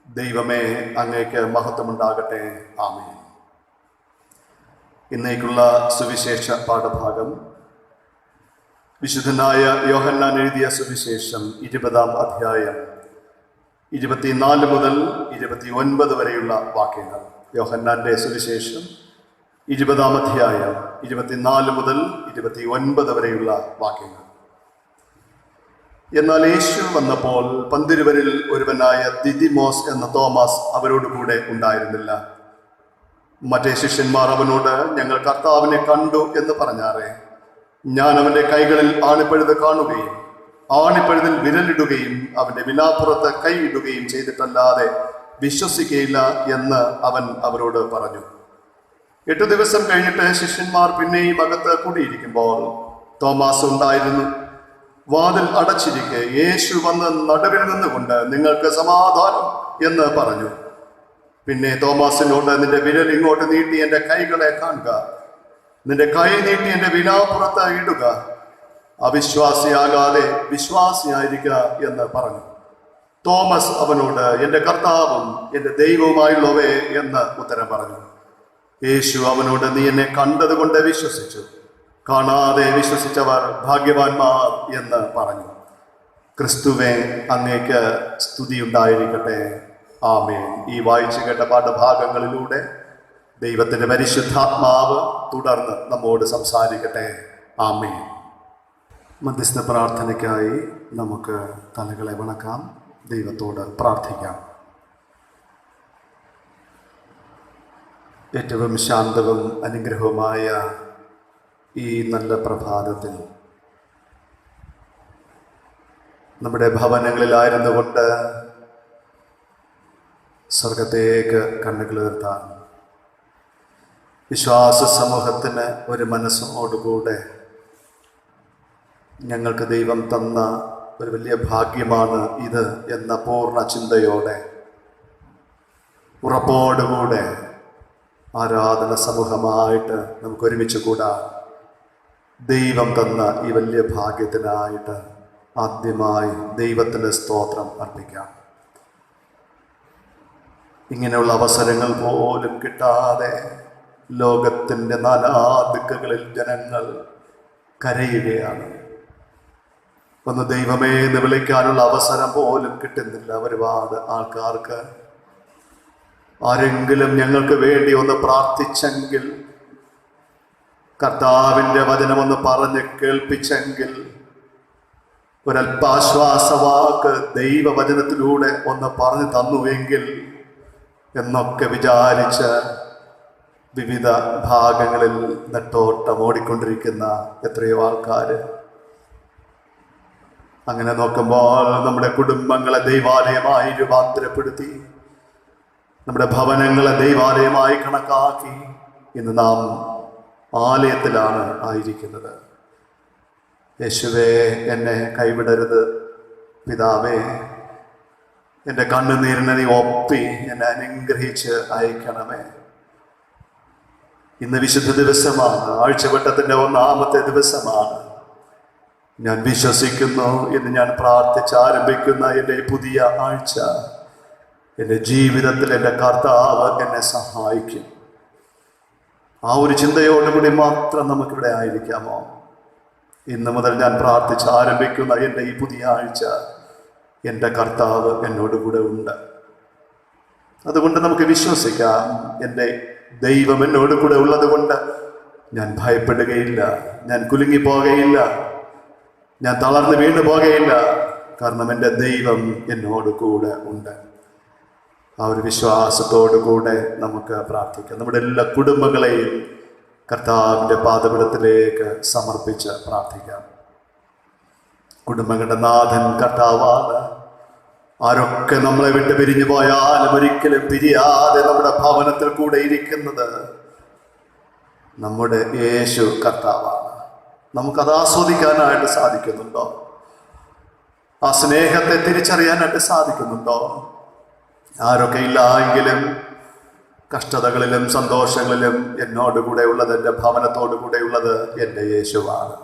ദൈവമേ, അങ്ങേക്ക് മഹത്വമുണ്ടാകട്ടെ. ആമേൻ. ഇന്നേക്കുള്ള സുവിശേഷ പാഠഭാഗം വിശുദ്ധനായ യോഹന്നാൻ എഴുതിയ സുവിശേഷം 20-ാം അധ്യായം 24 മുതൽ 29 വരെയുള്ള വാക്യങ്ങൾ. യോഹന്നാന്റെ സുവിശേഷം 20-ാം അധ്യായം 24 മുതൽ 29 വരെയുള്ള വാക്യങ്ങൾ. എന്നാൽ യേശു വന്നപ്പോൾ 12 ഒരുവനായ ദിദിമോസ് എന്ന തോമസ് അവരോടുകൂടെ ഉണ്ടായിരുന്നില്ല. മറ്റേ ശിഷ്യന്മാർ അവനോട്, ഞങ്ങൾ കർത്താവിനെ കണ്ടു എന്ന് പറഞ്ഞാറേ, ഞാൻ അവന്റെ കൈകളിൽ ആണിപ്പഴുത് കാണുകയും ആണിപ്പഴുതിൽ വിരലിടുകയും അവന്റെ വിലാപ്പുറത്ത് കൈയിടുകയും ചെയ്തിട്ടല്ലാതെ വിശ്വസിക്കയില്ല എന്ന് അവൻ അവരോട് പറഞ്ഞു. 8 ദിവസം കഴിഞ്ഞിട്ട് ശിഷ്യന്മാർ പിന്നെയും അകത്ത് കൂടിയിരിക്കുമ്പോൾ തോമാസ് ഉണ്ടായിരുന്നു. വാതിൽ അടച്ചിരിക്കെ യേശു വന്ന് നടുവിൽ നിന്നുകൊണ്ട്, നിങ്ങൾക്ക് സമാധാനം എന്ന് പറഞ്ഞു. പിന്നെ തോമാസിനോട്, നിന്റെ വിരൽ ഇങ്ങോട്ട് നീട്ടി എൻ്റെ കൈകളെ കാണുക, നിന്റെ കൈ നീട്ടി എൻ്റെ വിലാപ്പുറത്ത് ഇടുക, അവിശ്വാസിയാകാതെ വിശ്വാസിയായിരിക്കുക എന്ന് പറഞ്ഞു. തോമസ് അവനോട്, എൻ്റെ കർത്താവും എൻ്റെ ദൈവവുമായുള്ളവേ എന്ന് ഉത്തരം പറഞ്ഞു. യേശു അവനോട്, നീ എന്നെ കണ്ടതുകൊണ്ട് വിശ്വസിച്ചു, കാണാതെ വിശ്വസിച്ചവർ ഭാഗ്യവാന്മാർ എന്ന് പറഞ്ഞു. ക്രിസ്തുവേ, അങ്ങേക്ക് സ്തുതിയുണ്ടായിരിക്കട്ടെ. ആമേൻ. ഈ വായിച്ചു കേട്ട പാഠഭാഗങ്ങളിലൂടെ ദൈവത്തിൻ്റെ പരിശുദ്ധാത്മാവ് തുടർന്ന് നമ്മോട് സംസാരിക്കട്ടെ. ആമേൻ. മധ്യസ്ഥ പ്രാർത്ഥനയ്ക്കായി നമുക്ക് തലകളെ വണക്കാം, ദൈവത്തോട് പ്രാർത്ഥിക്കാം. ഏറ്റവും ശാന്തവും അനുഗ്രഹവുമായ ഈ നല്ല പ്രഭാതത്തിൽ നമ്മുടെ ഭവനങ്ങളിലായിരുന്നു കൊണ്ട് സ്വർഗത്തേക്ക് കണ്ണുകൾ ഉയർത്താൻ വിശ്വാസ സമൂഹത്തിന് ഒരു മനസ്സോടുകൂടെ ഞങ്ങൾക്ക് ദൈവം തന്ന ഒരു വലിയ ഭാഗ്യമാണ് ഇത് എന്ന പൂർണ്ണ ചിന്തയോടെ ഉറപ്പോടുകൂടെ ആരാധന സമൂഹമായിട്ട് നമുക്ക് ഒരുമിച്ച് കൂടാൻ ദൈവം തന്ന ഈ വലിയ ഭാഗ്യത്തിനായിട്ട് ആദ്യമായി ദൈവത്തിന് സ്തോത്രം അർപ്പിക്കാം. ഇങ്ങനെയുള്ള അവസരങ്ങൾ പോലും കിട്ടാതെ ലോകത്തിൻ്റെ നാനാദിക്കുകളിൽ ജനങ്ങൾ കരയുകയാണ്. ഒന്ന് ദൈവമേ എന്ന് വിളിക്കാനുള്ള അവസരം പോലും കിട്ടുന്നില്ല. ഒരുപാട് ആൾക്കാർക്ക് ആരെങ്കിലും ഞങ്ങൾക്ക് വേണ്ടി ഒന്ന് പ്രാർത്ഥിച്ചെങ്കിൽ, കർത്താവിൻ്റെ വചനമൊന്ന് പറഞ്ഞ് കേൾപ്പിച്ചെങ്കിൽ, ഒരല്പാശ്വാസവാക്ക് ദൈവവചനത്തിലൂടെ ഒന്ന് പറഞ്ഞു തന്നുവെങ്കിൽ എന്നൊക്കെ വിചാരിച്ച് വിവിധ ഭാഗങ്ങളിൽ നെട്ടോട്ടം ഓടിക്കൊണ്ടിരിക്കുന്ന എത്രയോ ആൾക്കാർ. അങ്ങനെ നോക്കുമ്പോൾ നമ്മുടെ കുടുംബങ്ങളെ ദൈവാലയമായി രൂപാന്തരപ്പെടുത്തി, നമ്മുടെ ഭവനങ്ങളെ ദൈവാലയമായി കണക്കാക്കി ഇന്ന് നാം ആലയത്തിലാണ് ആയിരിക്കുന്നത്. യേശുവേ, എന്നെ കൈവിടരുത്. പിതാവേ, എൻ്റെ കണ്ണുനീരിനെ നീ ഒപ്പി എന്നെ അനുഗ്രഹിച്ച് അയക്കണമേ. ഇന്ന് വിശുദ്ധ ദിവസമാണ്, ആഴ്ചവട്ടത്തിൻ്റെ 1-ാമത്തെ ദിവസമാണ്. ഞാൻ വിശ്വസിക്കുന്നു, ഇന്ന് ഞാൻ പ്രാർത്ഥിച്ച് ആരംഭിക്കുന്ന എൻ്റെ പുതിയ ആഴ്ച എൻ്റെ ജീവിതത്തിൽ എൻ്റെ കർത്താവ് എന്നെ സഹായിക്കും. ആ ഒരു ചിന്തയോടുകൂടി മാത്രം നമുക്കിവിടെ ആയിരിക്കാമോ? ഇന്ന് മുതൽ ഞാൻ പ്രാർത്ഥിച്ച് ആരംഭിക്കുന്ന എൻ്റെ ഈ പുതിയ ആഴ്ച എൻ്റെ കർത്താവ് എന്നോടുകൂടെ ഉണ്ട്. അതുകൊണ്ട് നമുക്ക് വിശ്വസിക്കാം, എൻ്റെ ദൈവം എന്നോട് കൂടെ ഉള്ളത് കൊണ്ട് ഞാൻ ഭയപ്പെടുകയില്ല, ഞാൻ കുലുങ്ങിപ്പോകയില്ല, ഞാൻ തളർന്ന് വീണു പോകുകയില്ല. കാരണം എൻ്റെ ദൈവം എന്നോട് കൂടെ ഉണ്ട്. ആ ഒരു വിശ്വാസത്തോടു കൂടെ നമുക്ക് പ്രാർത്ഥിക്കാം. നമ്മുടെ എല്ലാ കുടുംബങ്ങളെയും കർത്താവിൻ്റെ പാദപീഠത്തിലേക്ക് സമർപ്പിച്ച് പ്രാർത്ഥിക്കാം. കുടുംബങ്ങളുടെ നാഥൻ കർത്താവാണ്. ആരൊക്കെ നമ്മളെ വിട്ട് പിരിഞ്ഞു പോയാലും ഒരിക്കലും പിരിയാതെ നമ്മുടെ ഭവനത്തിൽ കൂടെ ഇരിക്കുന്നത് നമ്മുടെ യേശു കർത്താവാണ്. നമുക്കത് ആസ്വദിക്കാനായിട്ട് സാധിക്കുന്നുണ്ടോ? ആ സ്നേഹത്തെ തിരിച്ചറിയാനായിട്ട് സാധിക്കുന്നുണ്ടോ? ആരൊക്കെ ഇല്ല എങ്കിലും കഷ്ടതകളിലും സന്തോഷങ്ങളിലും എന്നോടുകൂടെ ഉള്ളത്, എൻ്റെ ഭവനത്തോടു കൂടെ ഉള്ളത് എൻ്റെ യേശുവാണ്.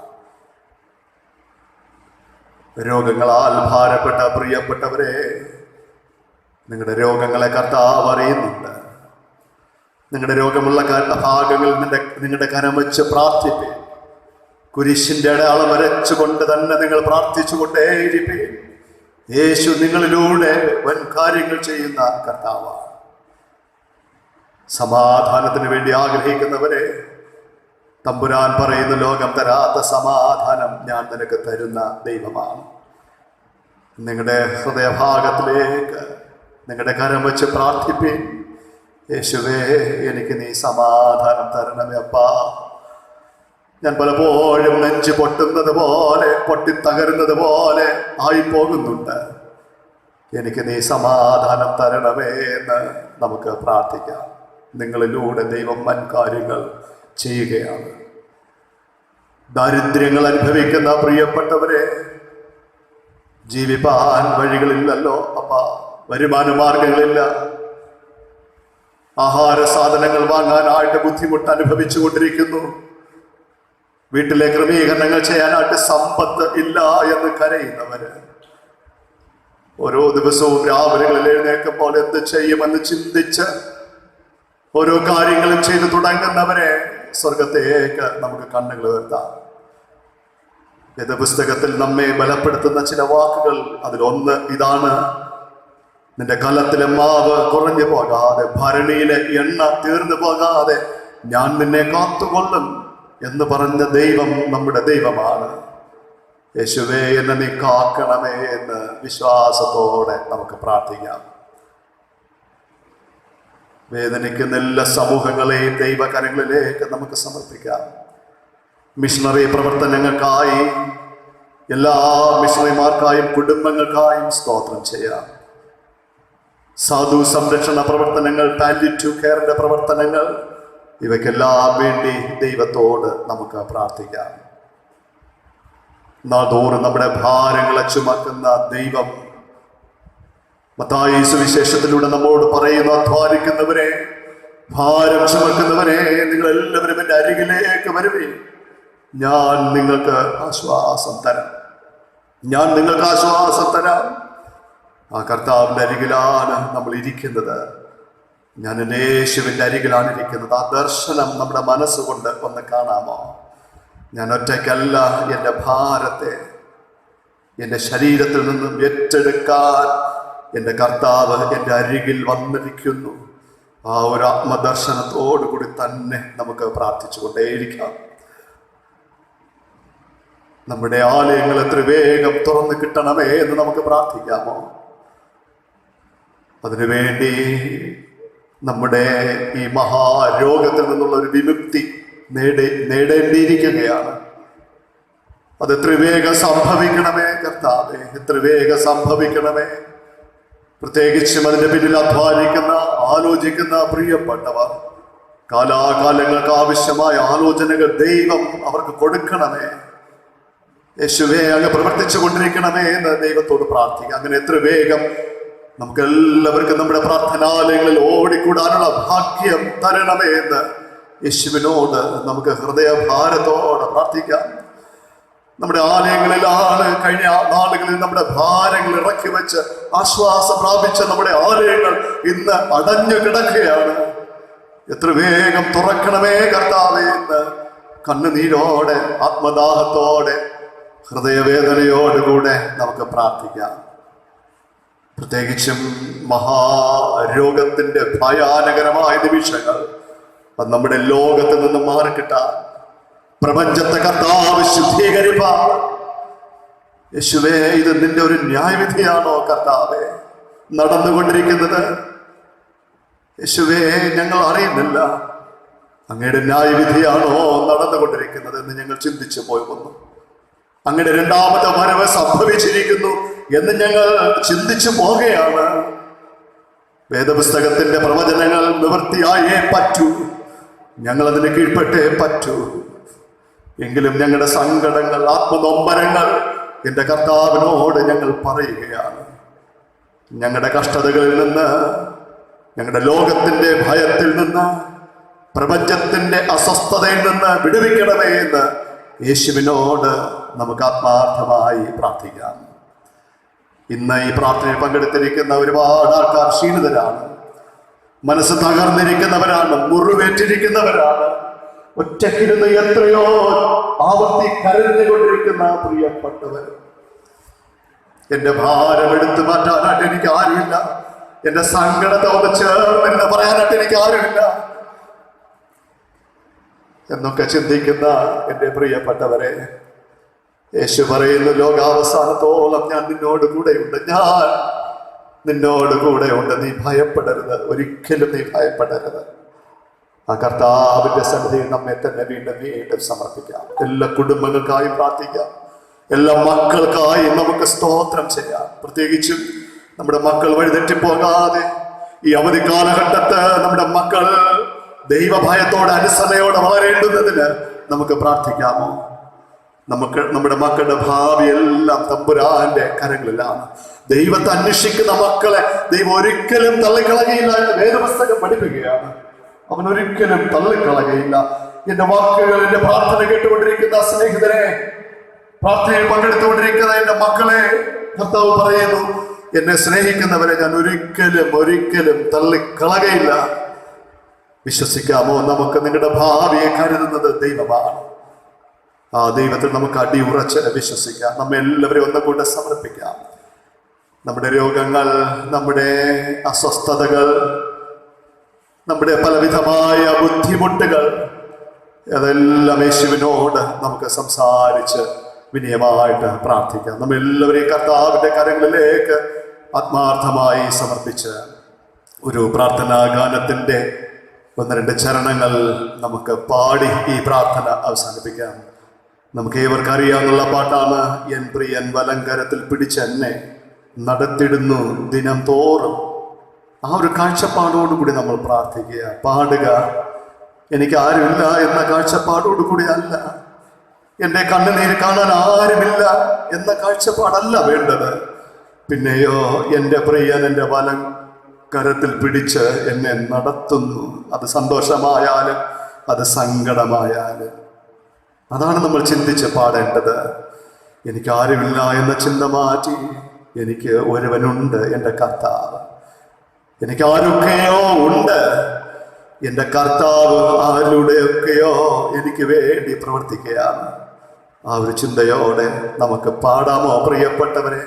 രോഗങ്ങളാൽ ഭാരപ്പെട്ട പ്രിയപ്പെട്ടവരെ, നിങ്ങളുടെ രോഗങ്ങളെ കർത്താവ് അറിയുന്നുണ്ട്. നിങ്ങളുടെ രോഗമുള്ള ഭാഗങ്ങളിൽ നിങ്ങളുടെ കരം വെച്ച് പ്രാർത്ഥിപ്പേ. കുരിശിന്റെ അടയാളം വരച്ചുകൊണ്ട് തന്നെ നിങ്ങൾ പ്രാർത്ഥിച്ചുകൊണ്ടേയിരിപ്പേ. യേശു നിങ്ങളിലൂടെ വൻ കാര്യങ്ങൾ ചെയ്യുന്ന കർത്താവാണ്. സമാധാനത്തിന് വേണ്ടി ആഗ്രഹിക്കുന്നവരെ, തമ്പുരാൻ പറയുന്ന ലോകം തരാത്ത സമാധാനം ഞാൻ നിനക്ക് തരുന്ന ദൈവമാണ്. നിങ്ങളുടെ ഹൃദയഭാഗത്തിലേക്ക് നിങ്ങളുടെ കരം വെച്ച് പ്രാർത്ഥിപ്പീൻ. യേശുവേ, എനിക്ക് നീ സമാധാനം തരണമേ അപ്പാ. ഞാൻ പലപ്പോഴും നെഞ്ച് പൊട്ടുന്നത് പോലെ, പൊട്ടിത്തകരുന്നത് പോലെ ആയിപ്പോകുന്നുണ്ട്. എനിക്ക് നീ സമാധാനം തരണമേ എന്ന് നമുക്ക് പ്രാർത്ഥിക്കാം. നിങ്ങളിലൂടെ ദൈവം വൻ കാര്യങ്ങൾ ചെയ്യുകയാണ്. ദാരിദ്ര്യങ്ങൾ അനുഭവിക്കുന്ന പ്രിയപ്പെട്ടവരെ, ജീവിപ്പാൻ വഴികളില്ലല്ലോ അപ്പാ, വരുമാന മാർഗങ്ങളില്ല, ആഹാര സാധനങ്ങൾ വാങ്ങാനായിട്ട് ബുദ്ധിമുട്ട് അനുഭവിച്ചു കൊണ്ടിരിക്കുന്നു, വീട്ടിലെ ക്രമീകരണങ്ങൾ ചെയ്യാനായിട്ട് സമ്പത്ത് ഇല്ല എന്ന് കരയുന്നവര്, ഓരോ ദിവസവും രാവിലെകളിൽ എഴുന്നേൽക്കുമ്പോൾ എന്ത് ചെയ്യുമെന്ന് ചിന്തിച്ച് ഓരോ കാര്യങ്ങളും ചെയ്തു തുടങ്ങുന്നവരെ, സ്വർഗത്തേക്ക് നമുക്ക് കണ്ണുകൾ ഉയർത്താം. വേദപുസ്തകത്തിൽ നമ്മെ ബലപ്പെടുത്തുന്ന ചില വാക്കുകൾ, അതിലൊന്ന് ഇതാണ്: നിന്റെ കലത്തിലെ മാവ് കുറഞ്ഞു പോകാതെ, ഭരണിയിലെ എണ്ണ തീർന്നു പോകാതെ ഞാൻ നിന്നെ കാത്തുകൊള്ളും എന്ന് പറഞ്ഞ ദൈവം നമ്മുടെ ദൈവമാണ്. യേശുവേ, എന്നെ നീ കാക്കണമേ എന്ന് വിശ്വാസത്തോടെ നമുക്ക് പ്രാർത്ഥിക്കാം. വേദനിക്കുന്ന എല്ലാ സമൂഹങ്ങളെയും ദൈവകരങ്ങളിലേക്ക് നമുക്ക് സമർപ്പിക്കാം. മിഷണറി പ്രവർത്തനങ്ങൾക്കായി, എല്ലാ മിഷണറിമാർക്കായും കുടുംബങ്ങൾക്കായും സ്തോത്രം ചെയ്യാം. സാധു സംരക്ഷണ പ്രവർത്തനങ്ങൾ, പാലിയേറ്റീവ് കെയറിന്റെ പ്രവർത്തനങ്ങൾ, ഇവയ്ക്കെല്ലാം വേണ്ടി ദൈവത്തോട് നമുക്ക് പ്രാർത്ഥിക്കാം. നാൾതോറും നമ്മുടെ ഭാരങ്ങളെ ചുമക്കുന്ന ദൈവം മത്തായി സുവിശേഷത്തിലൂടെ നമ്മോട് പറയുന്നു: അധ്വാനിക്കുന്നവരെ, ഭാരം ചുമക്കുന്നവരെ, നിങ്ങൾ എല്ലാവരും എൻ്റെ അരികിലേക്ക് വരുവേ, ഞാൻ നിങ്ങൾക്ക് ആശ്വാസം തരാം, ഞാൻ നിങ്ങൾക്ക് ആശ്വാസം തരാം. ആ കർത്താവിൻ്റെ അരികിലാണ് നമ്മൾ ഇരിക്കുന്നത്. ഞാൻ എൻ്റെ യേശുവിൻ്റെ അരികിലാണ് ഇരിക്കുന്നത്. ആ ദർശനം നമ്മുടെ മനസ്സുകൊണ്ട് ഒന്ന് കാണാമോ? ഞാൻ ഒറ്റയ്ക്കല്ല, എൻ്റെ ഭാരത്തെ എൻ്റെ ശരീരത്തിൽ നിന്നും ഏറ്റെടുക്കാൻ എൻ്റെ കർത്താവ് എൻ്റെ അരികിൽ വന്നിരിക്കുന്നു. ആ ഒരു ആത്മദർശനത്തോടു കൂടി തന്നെ നമുക്ക് പ്രാർത്ഥിച്ചു കൊണ്ടേയിരിക്കാം. നമ്മുടെ ആലയങ്ങൾ എത്ര വേഗം തുറന്നു കിട്ടണമേ എന്ന് നമുക്ക് പ്രാർത്ഥിക്കാമോ? അതിനുവേണ്ടി നമ്മുടെ ഈ മഹാരോഗത്തിൽ നിന്നുള്ള ഒരു വിമുക്തി നേടേണ്ടിയിരിക്കുകയാണ്. അത് എത്ര വേഗം സംഭവിക്കണമേ കർത്താവേ, എത്ര വേഗം സംഭവിക്കണമേ. പ്രത്യേകിച്ചും അതിന്റെ പിന്നിൽ അധ്വാനിക്കുന്ന, ആലോചിക്കുന്ന പ്രിയപ്പെട്ടവർ, കാലാകാലങ്ങൾക്ക് ആവശ്യമായ ആലോചനകൾ ദൈവം അവർക്ക് കൊടുക്കണമേ. യേശുവേ, അങ്ങ് പ്രവർത്തിച്ചു കൊണ്ടിരിക്കണമേ എന്ന് ദൈവത്തോട് പ്രാർത്ഥിക്കുക. അങ്ങനെ എത്ര വേഗം നമുക്ക് എല്ലാവർക്കും നമ്മുടെ പ്രാർത്ഥനാലയങ്ങളിൽ ഓടിക്കൂടാനുള്ള ഭാഗ്യം തരണമേ എന്ന് യേശുവിനോട് നമുക്ക് ഹൃദയഭാരത്തോടെ പ്രാർത്ഥിക്കാം. നമ്മുടെ ആലയങ്ങളിലാണ് കഴിഞ്ഞ നാളുകളിൽ നമ്മുടെ ഭാരങ്ങൾ ഇറക്കി വെച്ച് ആശ്വാസം പ്രാപിച്ച നമ്മുടെ ആലയങ്ങൾ ഇന്ന് അടഞ്ഞു കിടക്കുകയാണ്. എത്ര വേഗം തുറക്കണമേ കർത്താവേ എന്ന് കണ്ണുനീരോടെ, ആത്മദാഹത്തോടെ, ഹൃദയവേദനയോടുകൂടെ നമുക്ക് പ്രാർത്ഥിക്കാം. പ്രത്യേകിച്ചും മഹാരോഗത്തിന്റെ ഭയാനകരമായ നിമിഷങ്ങൾ അത് നമ്മുടെ ലോകത്തിൽ നിന്ന് മാറിക്കിട്ടാൻ, പ്രപഞ്ചത്തെ കർത്താവ് ശുദ്ധീകരിപ്പാൻ. യേശുവേ, ഇത് നിന്റെ ഒരു ന്യായവിധിയാണോ കർത്താവേ നടന്നുകൊണ്ടിരിക്കുന്നത്? യേശുവേ, ഞങ്ങൾ അറിയുന്നില്ല, അങ്ങയുടെ ന്യായവിധിയാണോ നടന്നുകൊണ്ടിരിക്കുന്നത് എന്ന് ഞങ്ങൾ ചിന്തിച്ചു പോയി വന്നു. അങ്ങയുടെ രണ്ടാമത്തെ വരവ് സംഭവിച്ചിരിക്കുന്നു എന്ന് ഞങ്ങൾ ചിന്തിച്ചു പോകുകയാണ്. വേദപുസ്തകത്തിന്റെ പ്രവചനങ്ങൾ നിവൃത്തിയായേ പറ്റൂ, ഞങ്ങൾ അതിന് കീഴ്പ്പെട്ടേ പറ്റൂ. എങ്കിലും ഞങ്ങളുടെ സങ്കടങ്ങൾ, ആത്മനൊമ്പരങ്ങൾ എൻ്റെ കർത്താവിനോട് ഞങ്ങൾ പറയുകയാണ്. ഞങ്ങളുടെ കഷ്ടതകളിൽ നിന്ന്, ഞങ്ങളുടെ ലോകത്തിന്റെ ഭയത്തിൽ നിന്ന്, പ്രപഞ്ചത്തിന്റെ അസ്വസ്ഥതയിൽ നിന്ന് വിടുവിക്കണമേ എന്ന് യേശുവിനോട് നമുക്ക് ആത്മാർത്ഥമായി പ്രാർത്ഥിക്കാം. ഇന്ന് ഈ പ്രാർത്ഥനയിൽ പങ്കെടുത്തിരിക്കുന്ന ഒരുപാട് ആൾക്കാർ ക്ഷീണിതരാണ്, മനസ്സ് തകർന്നിരിക്കുന്നവരാണ്, മുറിവേറ്റിരിക്കുന്നവരാണ്, ഒറ്റക്കിരുന്ന് എത്രയോ ആവർത്തി കരഞ്ഞുകൊണ്ടിരിക്കുന്ന പ്രിയപ്പെട്ടവർ. എന്റെ ഭാരം എടുത്തു മാറ്റാനായിട്ട് എനിക്ക് ആരുമില്ല, എന്റെ സങ്കടത്തെ ഒന്ന് ചേർന്ന് പറയാനായിട്ട് എനിക്ക് ആരുമില്ല എന്നൊക്കെ ചിന്തിക്കുന്ന എൻ്റെ പ്രിയപ്പെട്ടവരെ, യേശു പറയുന്നു, ലോകാവസാനത്തോളം ഞാൻ നിന്നോട് കൂടെയുണ്ട്, ഞാൻ നിന്നോട് കൂടെയുണ്ട്, നീ ഭയപ്പെടരുത്, ഒരിക്കലും നീ ഭയപ്പെടരുത്. ആ കർത്താവിന്റെ സന്നിധിയിൽ നമ്മെ തന്നെ വീണ്ടും വീണ്ടും സമർപ്പിക്കാം. എല്ലാ കുടുംബങ്ങൾക്കായി പ്രാർത്ഥിക്കാം, എല്ലാ മക്കൾക്കായി നമുക്ക് സ്തോത്രം ചെയ്യാം. പ്രത്യേകിച്ചും നമ്മുടെ മക്കൾ വഴിതെറ്റിപ്പോകാതെ ഈ അവധി കാലഘട്ടത്ത് നമ്മുടെ മക്കൾ ദൈവഭയത്തോടെ അനുസരണയോടെ വളരേണ്ടുന്നതിന് നമുക്ക് പ്രാർത്ഥിക്കാമോ? നമ്മുടെ മക്കളുടെ ഭാവിയെല്ലാം തമ്പുരാന്റെ കരങ്ങളിലാണ്. ദൈവത്തെ അന്വേഷിക്കുന്ന മക്കളെ ദൈവം ഒരിക്കലും തള്ളിക്കളകയില്ല എന്ന് വേദപുസ്തകം പഠിപ്പിക്കുകയാണ്. അവൻ ഒരിക്കലും തള്ളിക്കളകയില്ല. എന്റെ വാക്കുകൾ, എന്റെ പ്രാർത്ഥന കേട്ടുകൊണ്ടിരിക്കുന്ന സ്നേഹിതരെ, പ്രാർത്ഥനയിൽ പങ്കെടുത്തുകൊണ്ടിരിക്കുന്ന എന്റെ മക്കളെ, കർത്താവ് പറയുന്നു, എന്നെ സ്നേഹിക്കുന്നവരെ ഞാൻ ഒരിക്കലും തള്ളിക്കളകയില്ല. വിശ്വസിക്കാമോ? നമുക്ക് നിങ്ങളുടെ ഭാവിയെ കരുതുന്നത് ദൈവമാണ്. ആ ദൈവത്തിൽ നമുക്ക് അടിയുറച്ച് വിശ്വസിക്കാം. നമ്മെ എല്ലാവരെയും ഒന്നുകൂടെ സമർപ്പിക്കാം. നമ്മുടെ രോഗങ്ങൾ, നമ്മുടെ അസ്വസ്ഥതകൾ, നമ്മുടെ പലവിധമായ ബുദ്ധിമുട്ടുകൾ, അതെല്ലാം യേശുവിനോട് നമുക്ക് സംസാരിച്ച് വിനയമായിട്ട് പ്രാർത്ഥിക്കാം. നമ്മെല്ലാവരെയും കർത്താവിന്റെ കരങ്ങളിലേക്ക് ആത്മാർത്ഥമായി സമർപ്പിച്ച് ഒരു പ്രാർത്ഥനാ ഗാനത്തിന്റെ 1-2 ചരണങ്ങൾ നമുക്ക് പാടി ഈ പ്രാർത്ഥന അവസാനിപ്പിക്കാം. നമുക്ക് ഏവർക്കും അറിയാവുന്ന പാട്ടാണ്. എൻ പ്രിയൻ വലങ്കരത്തിൽ പിടിച്ചെന്നെ നടത്തിടുന്നു ദിനം തോറും. ആ ഒരു കാഴ്ചപ്പാടോടുകൂടി നമ്മൾ പ്രാർത്ഥിക്കുക, പാടുക. എനിക്ക് ആരുമില്ല എന്ന കാഴ്ചപ്പാടോടുകൂടി അല്ല, എൻ്റെ കണ്ണുനീര് കാണാൻ ആരുമില്ല എന്ന കാഴ്ചപ്പാടല്ല വേണ്ടത്. പിന്നെയോ, എൻ്റെ പ്രിയൻ എൻ്റെ വലം കരത്തിൽ പിടിച്ച് എന്നെ നടത്തുന്നു. അത് സന്തോഷമായാലും അത് സങ്കടമായാലും അതാണ് നമ്മൾ ചിന്തിച്ച് പാടേണ്ടത്. എനിക്ക് ആരുമില്ല എന്ന ചിന്ത മാറ്റി, എനിക്ക് ഒരുവനുണ്ട്, എൻ്റെ കർത്താവ്. എനിക്ക് ആരൊക്കെയോ ഉണ്ട്, എൻ്റെ കർത്താവ് ആരുടെയൊക്കെയോ എനിക്ക് വേണ്ടി പ്രവർത്തിക്കുകയാണ്. ആ ഒരു ചിന്തയോടെ നമുക്ക് പാടാമോ പ്രിയപ്പെട്ടവരെ?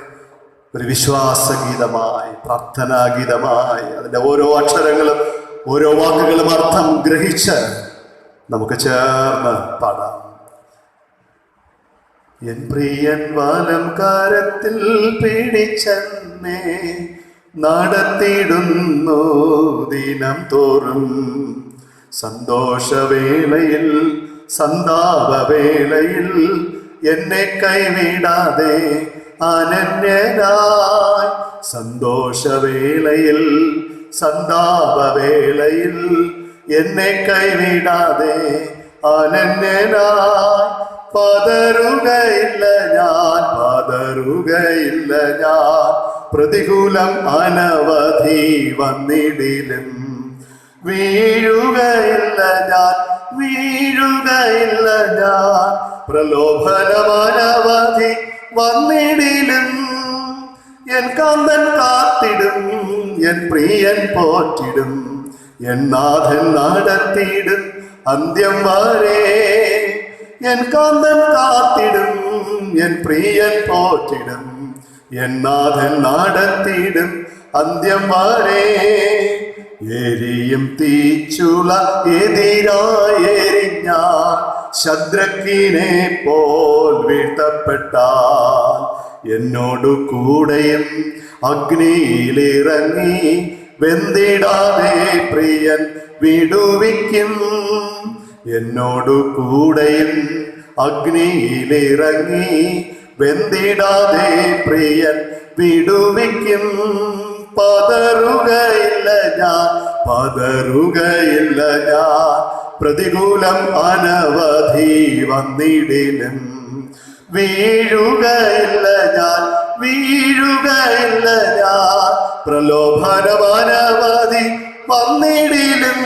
ഒരു വിശ്വാസഗീതമായി, പ്രാർത്ഥനാഗീതമായി, അതിൻ്റെ ഓരോ അക്ഷരങ്ങളും ഓരോ വാക്കുകളും അർത്ഥം ഗ്രഹിച്ച് നമുക്ക് ചേർന്ന് പാടാം. എൻ പ്രിയൻ വലം കരത്തിൽ പിടിച്ചെന്നെ നടത്തിടുന്നു ദിനം തോറും. സന്തോഷവേളയിൽ സന്താപവേളയിൽ എന്നെ കൈവിടാതെ അനന്യനായി. സന്തോഷവേളയിൽ സന്താപവേളയിൽ എന്നെ കൈവിടാതെ അനന്യനായി. പതറുകയില്ല ഞാൻ, പതറുകയില്ല ഞാൻ, പ്രതികൂലം അനവധി വന്നിടിലും. വീഴുകയില്ല ഞാൻ, വീഴുകയില്ല ഞാൻ, പ്രലോഭനമനവധി വന്നിടിലും. എൻ കാന്തൻ കാത്തിടും, എൻ പ്രിയൻ പോറ്റിടും, എൻ നാഥൻ നടത്തിയിടും അന്ത്യം വരെ. എൻ കാന്തൻ കാത്തിടും, എൻ പ്രിയൻ പോറ്റിടും, എൻ നാഥൻ നടത്തിയിടും അന്ത്യം വരെ. എരിയും തീച്ചുള എതിരായെരിഞ്ഞാൽ ശദ്രക്കിനെ പോൽ വീഴ്ത്തപ്പെട്ടാൽ എന്നോടു കൂടെയും അഗ്നിയിലിറങ്ങി വെന്തിടാതെ പ്രിയൻ വിടുവിക്കും. എന്നോടു കൂടെയും അഗ്നിയിലിറങ്ങി വെന്തിടാതെ പ്രിയൻ വിടുവിക്കും. പതറുകയില്ല ഞാൻ, പതറുകയില്ല ഞാൻ, പ്രതികൂലം അനവധി വന്നിടിലും. വീഴുകയില്ല ഞാൻ, വീഴുകയില്ല ഞാൻ, പ്രലോഭനമനവധി വന്നിടിലും.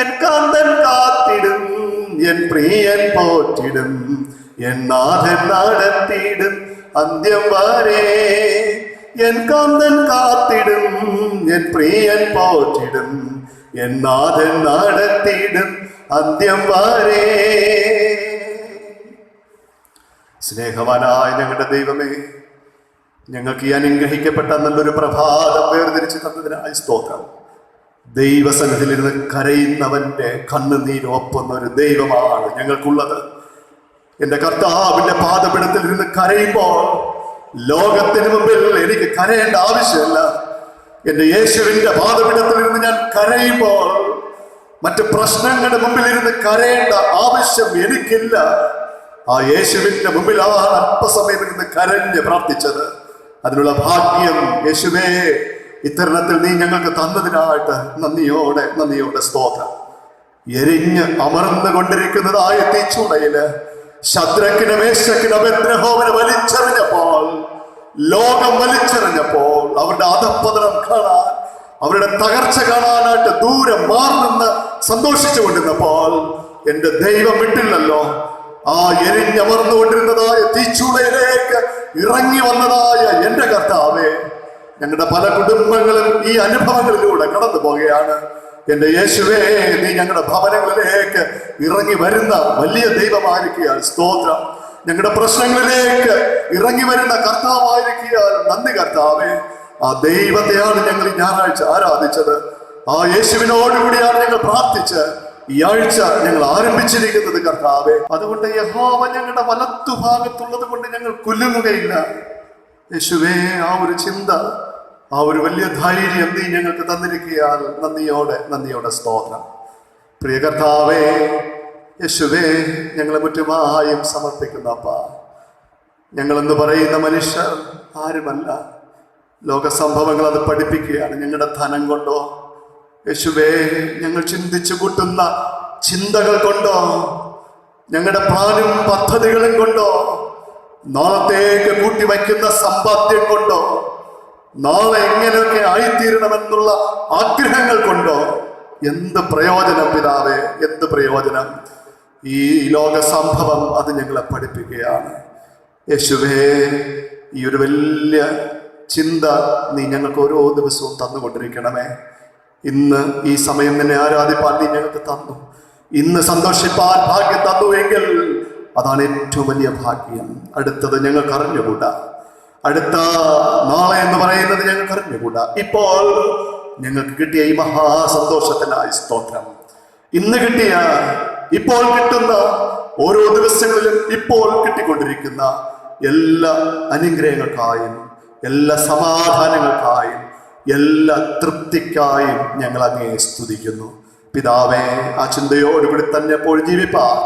എൻ കാന്തൻ കാത്തിടും, എൻ പ്രിയൻ പോറ്റിടും, എൻ നാഥൻ നടത്തിയിടും അന്ത്യം വരെ. എൻ കാന്തൻ കാത്തിടും, എൻ പ്രിയൻ പോറ്റിടും, എൻ നാഥൻ നടത്തിയിടും അന്ത്യം വരെ. സ്നേഹവാനായ ഞങ്ങളുടെ ദൈവമേ, ഞങ്ങൾക്ക് ഈ അനുഗ്രഹിക്കപ്പെട്ട നല്ലൊരു പ്രഭാതം വേർതിരിച്ച് തന്നതിനായി സ്തോത്രം. ദൈവസന്നിധിയിലിരുന്ന് കരയുന്നവന്റെ കണ്ണുനീരൊപ്പുന്ന ഒരു ദൈവമാണ് ഞങ്ങൾക്കുള്ളത്. എൻ്റെ കർത്താവിന്റെ പാദപീഠത്തിൽ ഇരുന്ന് കരയുമ്പോൾ ലോകത്തിന് മുമ്പിൽ എനിക്ക് കരയേണ്ട ആവശ്യമില്ല. എൻ്റെ യേശുവിന്റെ പാദപീഠത്തിൽ ഇരുന്ന് ഞാൻ കരയുമ്പോൾ മറ്റു പ്രശ്നങ്ങളുടെ മുമ്പിൽ ഇരുന്ന് കരയേണ്ട ആവശ്യം എനിക്കില്ല. ആ യേശുവിന്റെ മുമ്പിലാണ് അല്പസമയം ഇരുന്ന് കരഞ്ഞ് പ്രാർത്ഥിച്ചത്. അതിനുള്ള ഭാഗ്യം യേശുവേ ഇത്തരണത്തിൽ നീ ഞങ്ങൾക്ക് തന്നതിനായിട്ട് നന്ദിയോടെ സ്തോത്രം. എരിഞ്ഞ് അമർന്നു കൊണ്ടിരിക്കുന്നതായ തീച്ചൂളയില് ശദ്രക്കിന് മേശക്കിന് അബേദ്നെഗോവിനെ വലിച്ചെറിഞ്ഞപ്പോൾ, ലോകം വലിച്ചെറിഞ്ഞപ്പോൾ, അവരുടെ അധപ്പതനം കാണാൻ, അവരുടെ തകർച്ച കാണാനായിട്ട് ദൂരം മാറി നിന്ന് സന്തോഷിച്ചു കൊണ്ടിരുന്നപ്പോൾ എന്റെ ദൈവം വിട്ടില്ലല്ലോ. ആ എരിഞ്ഞമർന്നുകൊണ്ടിരുന്നതായ തീച്ചൂളയിലേക്ക് ഇറങ്ങി വന്നതായ എന്റെ കർത്താവേ, ഞങ്ങളുടെ പല കുടുംബങ്ങളും ഈ അനുഭവങ്ങളിലൂടെ കടന്നു പോകുകയാണ്. എന്റെ യേശുവേ, നീ ഞങ്ങളുടെ ഭവനങ്ങളിലേക്ക് ഇറങ്ങി വരുന്ന വലിയ ദൈവമായിരിക്കുകയാൽ സ്തോത്രം. ഞങ്ങളുടെ പ്രശ്നങ്ങളിലേക്ക് ഇറങ്ങി വരുന്ന കർത്താവായിരിക്കുകയാൽ നന്ദി കർത്താവേ. ആ ദൈവത്തെയാണ് ഞങ്ങൾ ഈ ഞായറാഴ്ച ആരാധിച്ചത്. ആ യേശുവിനോടുകൂടിയാണ് ഞങ്ങൾ പ്രാർത്ഥിച്ച് ഈ ആഴ്ച ഞങ്ങൾ ആരംഭിച്ചിരിക്കുന്നത് കർത്താവേ. അതുകൊണ്ട് യഹോവ ഞങ്ങളുടെ വലത്തുഭാഗത്തുള്ളത് കൊണ്ട് ഞങ്ങൾ കുലുങ്ങുകയില്ല. യേശുവേ, ആ ഒരു ചിന്ത, ആ ഒരു വലിയ ധൈര്യം നീ ഞങ്ങൾക്ക് തന്നിരിക്കുകയാൽ നന്ദിയോടെ സ്തോത്രം. പ്രിയ കർത്താവേ, യേശുവേ, ഞങ്ങളെ മുറ്റുമായും സമർപ്പിക്കുന്ന അപ്പ, ഞങ്ങളെന്ന് പറയുന്ന മനുഷ്യർ ആരുമല്ല. ലോക സംഭവങ്ങൾ അത് പഠിപ്പിക്കുകയാണ്. ഞങ്ങളുടെ ധനം കൊണ്ടോ യേശുവേ, ഞങ്ങൾ ചിന്തിച്ചു കൂട്ടുന്ന ചിന്തകൾ കൊണ്ടോ, ഞങ്ങളുടെ പ്ലാനും പദ്ധതികളും കൊണ്ടോ, നാളത്തേക്ക് കൂട്ടിവയ്ക്കുന്ന സമ്പാദ്യം കൊണ്ടോ, നാളെ എങ്ങനെയൊക്കെ ആയിത്തീരണമെന്നുള്ള ആഗ്രഹങ്ങൾ കൊണ്ടോ എന്ത് പ്രയോജനം പിതാവേ, എന്ത് പ്രയോജനം? ഈ ലോക സംഭവം അത് ഞങ്ങളെ പഠിപ്പിക്കുകയാണ്. യേശുവേ, ഈ ഒരു വലിയ ചിന്ത നീ ഞങ്ങൾക്ക് ഓരോ ദിവസവും തന്നുകൊണ്ടിരിക്കണമേ. ഇന്ന് ഈ സമയം തന്നെ ആരാധിപ്പാൻ നീ ഞങ്ങൾക്ക് തന്നു. ഇന്ന് സന്തോഷിപ്പാൻ ഭാഗ്യം തന്നു എങ്കിൽ അതാണ് ഏറ്റവും വലിയ ഭാഗ്യം. അടുത്തത് ഞങ്ങൾക്ക് അറിഞ്ഞുകൂടാ. അടുത്ത നാളെ എന്ന് പറയുന്നത് ഞങ്ങൾക്ക് അറിഞ്ഞുകൂടാ. ഇപ്പോൾ ഞങ്ങൾക്ക് കിട്ടിയ ഈ മഹാസന്തോഷത്തിനായി സ്തോത്രം. ഇന്ന് കിട്ടിയ, ഇപ്പോൾ കിട്ടുന്ന, ഓരോ ദിവസങ്ങളിലും ഇപ്പോൾ കിട്ടിക്കൊണ്ടിരിക്കുന്ന എല്ലാ അനുഗ്രഹങ്ങൾക്കായും, എല്ലാ സമാധാനങ്ങൾക്കായും, എല്ലാ തൃപ്തിക്കായും ഞങ്ങൾ അങ്ങേ സ്തുതിക്കുന്നു. പിതാവേ, ആ ചിന്തയോടുകൂടി തന്നെ എപ്പോഴും ജീവിപ്പാൻ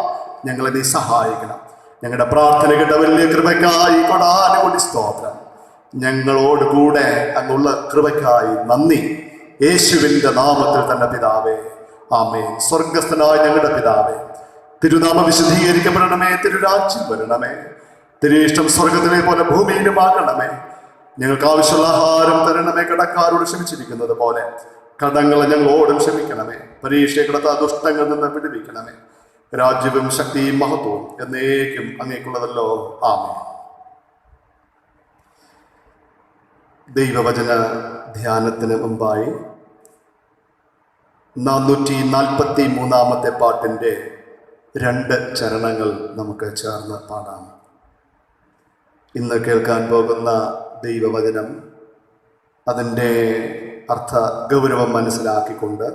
ഞങ്ങളെ നീ സഹായിക്കണം. ഞങ്ങളുടെ പ്രാർത്ഥനകളുടെ വലിയ കൃപയ്ക്കായി കൊടാനുകൂടി സ്തോത്രം. ഞങ്ങളോട് കൂടെ അങ്ങുള്ള കൃപയ്ക്കായി നന്ദി. യേശുവിന്റെ നാമത്തിൽ തന്നെ പിതാവേ, ആമേൻ. സ്വർഗസ്ഥനായ ഞങ്ങളുടെ പിതാവേ, തിരുനാമം വിശുദ്ധീകരിക്കപ്പെടണമേ. തിരുരാജ്യം വരണമേ. തിരുയിഷ്ടം സ്വർഗത്തിലെ പോലെ ഭൂമിയിലുമാകണമേ. ഞങ്ങൾക്ക് ആവശ്യമുള്ള ആഹാരം തരണമേ. കടക്കാരോട് ക്ഷമിച്ചിരിക്കുന്നത് പോലെ കടങ്ങളെ ഞങ്ങളോടും ക്ഷമിക്കണമേ. പരീക്ഷയെ കിടത്ത ദുഷ്ടങ്ങളിൽ നിന്ന് വിടുവിക്കണമേ. രാജ്യവും ശക്തിയും മഹത്വവും എന്നേക്കും അങ്ങേക്കുള്ളതല്ലോ. ആമേൻ. ദൈവവചന ധ്യാനത്തിന് മുമ്പായി 443 പാട്ടിൻ്റെ 2 ചരണങ്ങൾ നമുക്ക് ചേർന്ന് പാടാം. ഇന്ന് കേൾക്കാൻ പോകുന്ന ദൈവവചനം അതിൻ്റെ അർത്ഥ ഗൗരവം മനസ്സിലാക്കിക്കൊണ്ട്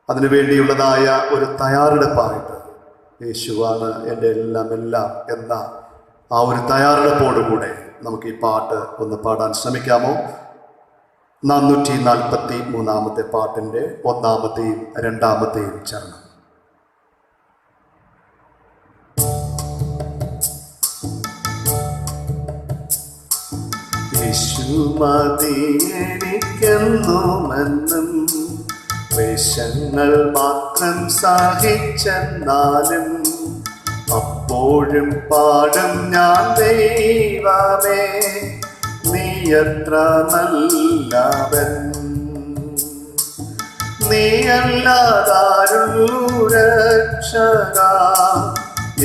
അതിനു വേണ്ടിയുള്ളതായ ഒരു തയ്യാറെടുപ്പായിട്ട് യേശുവാണ് എൻ്റെ എല്ലാം എന്ന ആ ഒരു തയ്യാറെടുപ്പോടുകൂടെ നമുക്ക് ഈ പാട്ട് ഒന്ന് പാടാൻ ശ്രമിക്കാമോ? 443 പാട്ടിൻ്റെ 1-ത്തെയും 2-ത്തെയും ചരണം. യേശുമതി എനിക്കെന്നുമെന്നും വേഷങ്ങൾ മാത്രം സഹിച്ചെന്നാലും അപ്പോഴും പാടും ഞാൻ ദൈവമേ, നീ എത്ര നല്ലവൻ. നീ അല്ലാതാരുള്ളൂ രക്ഷക,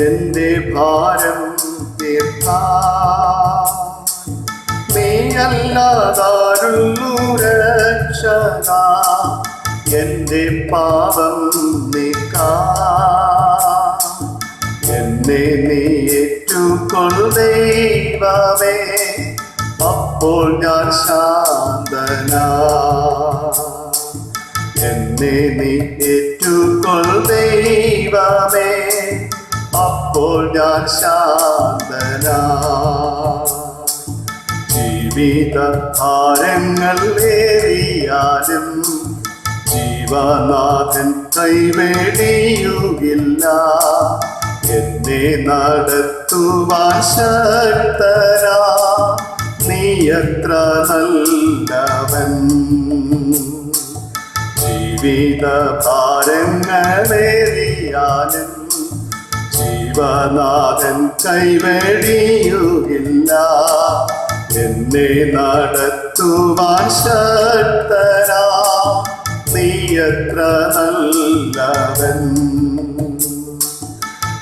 എന്റെ ഭാരം തീർക്കാൻ. നീയല്ലാതാരുള്ളു രക്ഷക, എന്റെ പാപം നീക്കാൻ. എന്നെ നീ ഏറ്റുകൊൾ ദൈവമേ, അപ്പോൾ ഞാൻ ശാന്തനാ. എന്നെ നീ ഏറ്റുകൊൾ ദൈവമേ, അപ്പോൾ ഞാൻ ശാന്തനാ. ജീവിത ഭാരങ്ങൾ ഏറിയാലും ജീവനാഥൻ കൈവെടിയുകില്ല. എന്നെ നടത്തുവാൻ ശക്തനാ, നീ എത്ര നല്ലവൻ. ജീവിത ഭാരങ്ങളേറിയാലും ജീവനാഥൻ കൈവെടിയുകില്ല. എന്നെ നടത്തുവാൻ ശക്തനാ, നീ എത്ര നല്ലവൻ.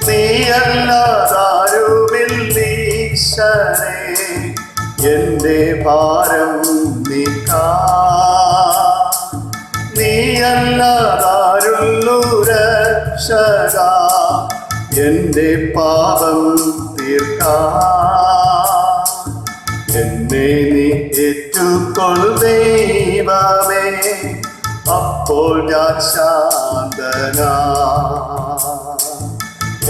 നീയല്ലാതാരുമില്ലീശ്വരേ, എന്റെ ഭാരം നീക്കാൻ. നീയല്ലാതാരുള്ളു രക്ഷക, എന്റെ പാപം തീർക്കാൻ. എന്നെ നീ ഏറ്റുകൊൾ ദൈവമേ, അപ്പോൾ ഞാൻ ശാന്തനാ.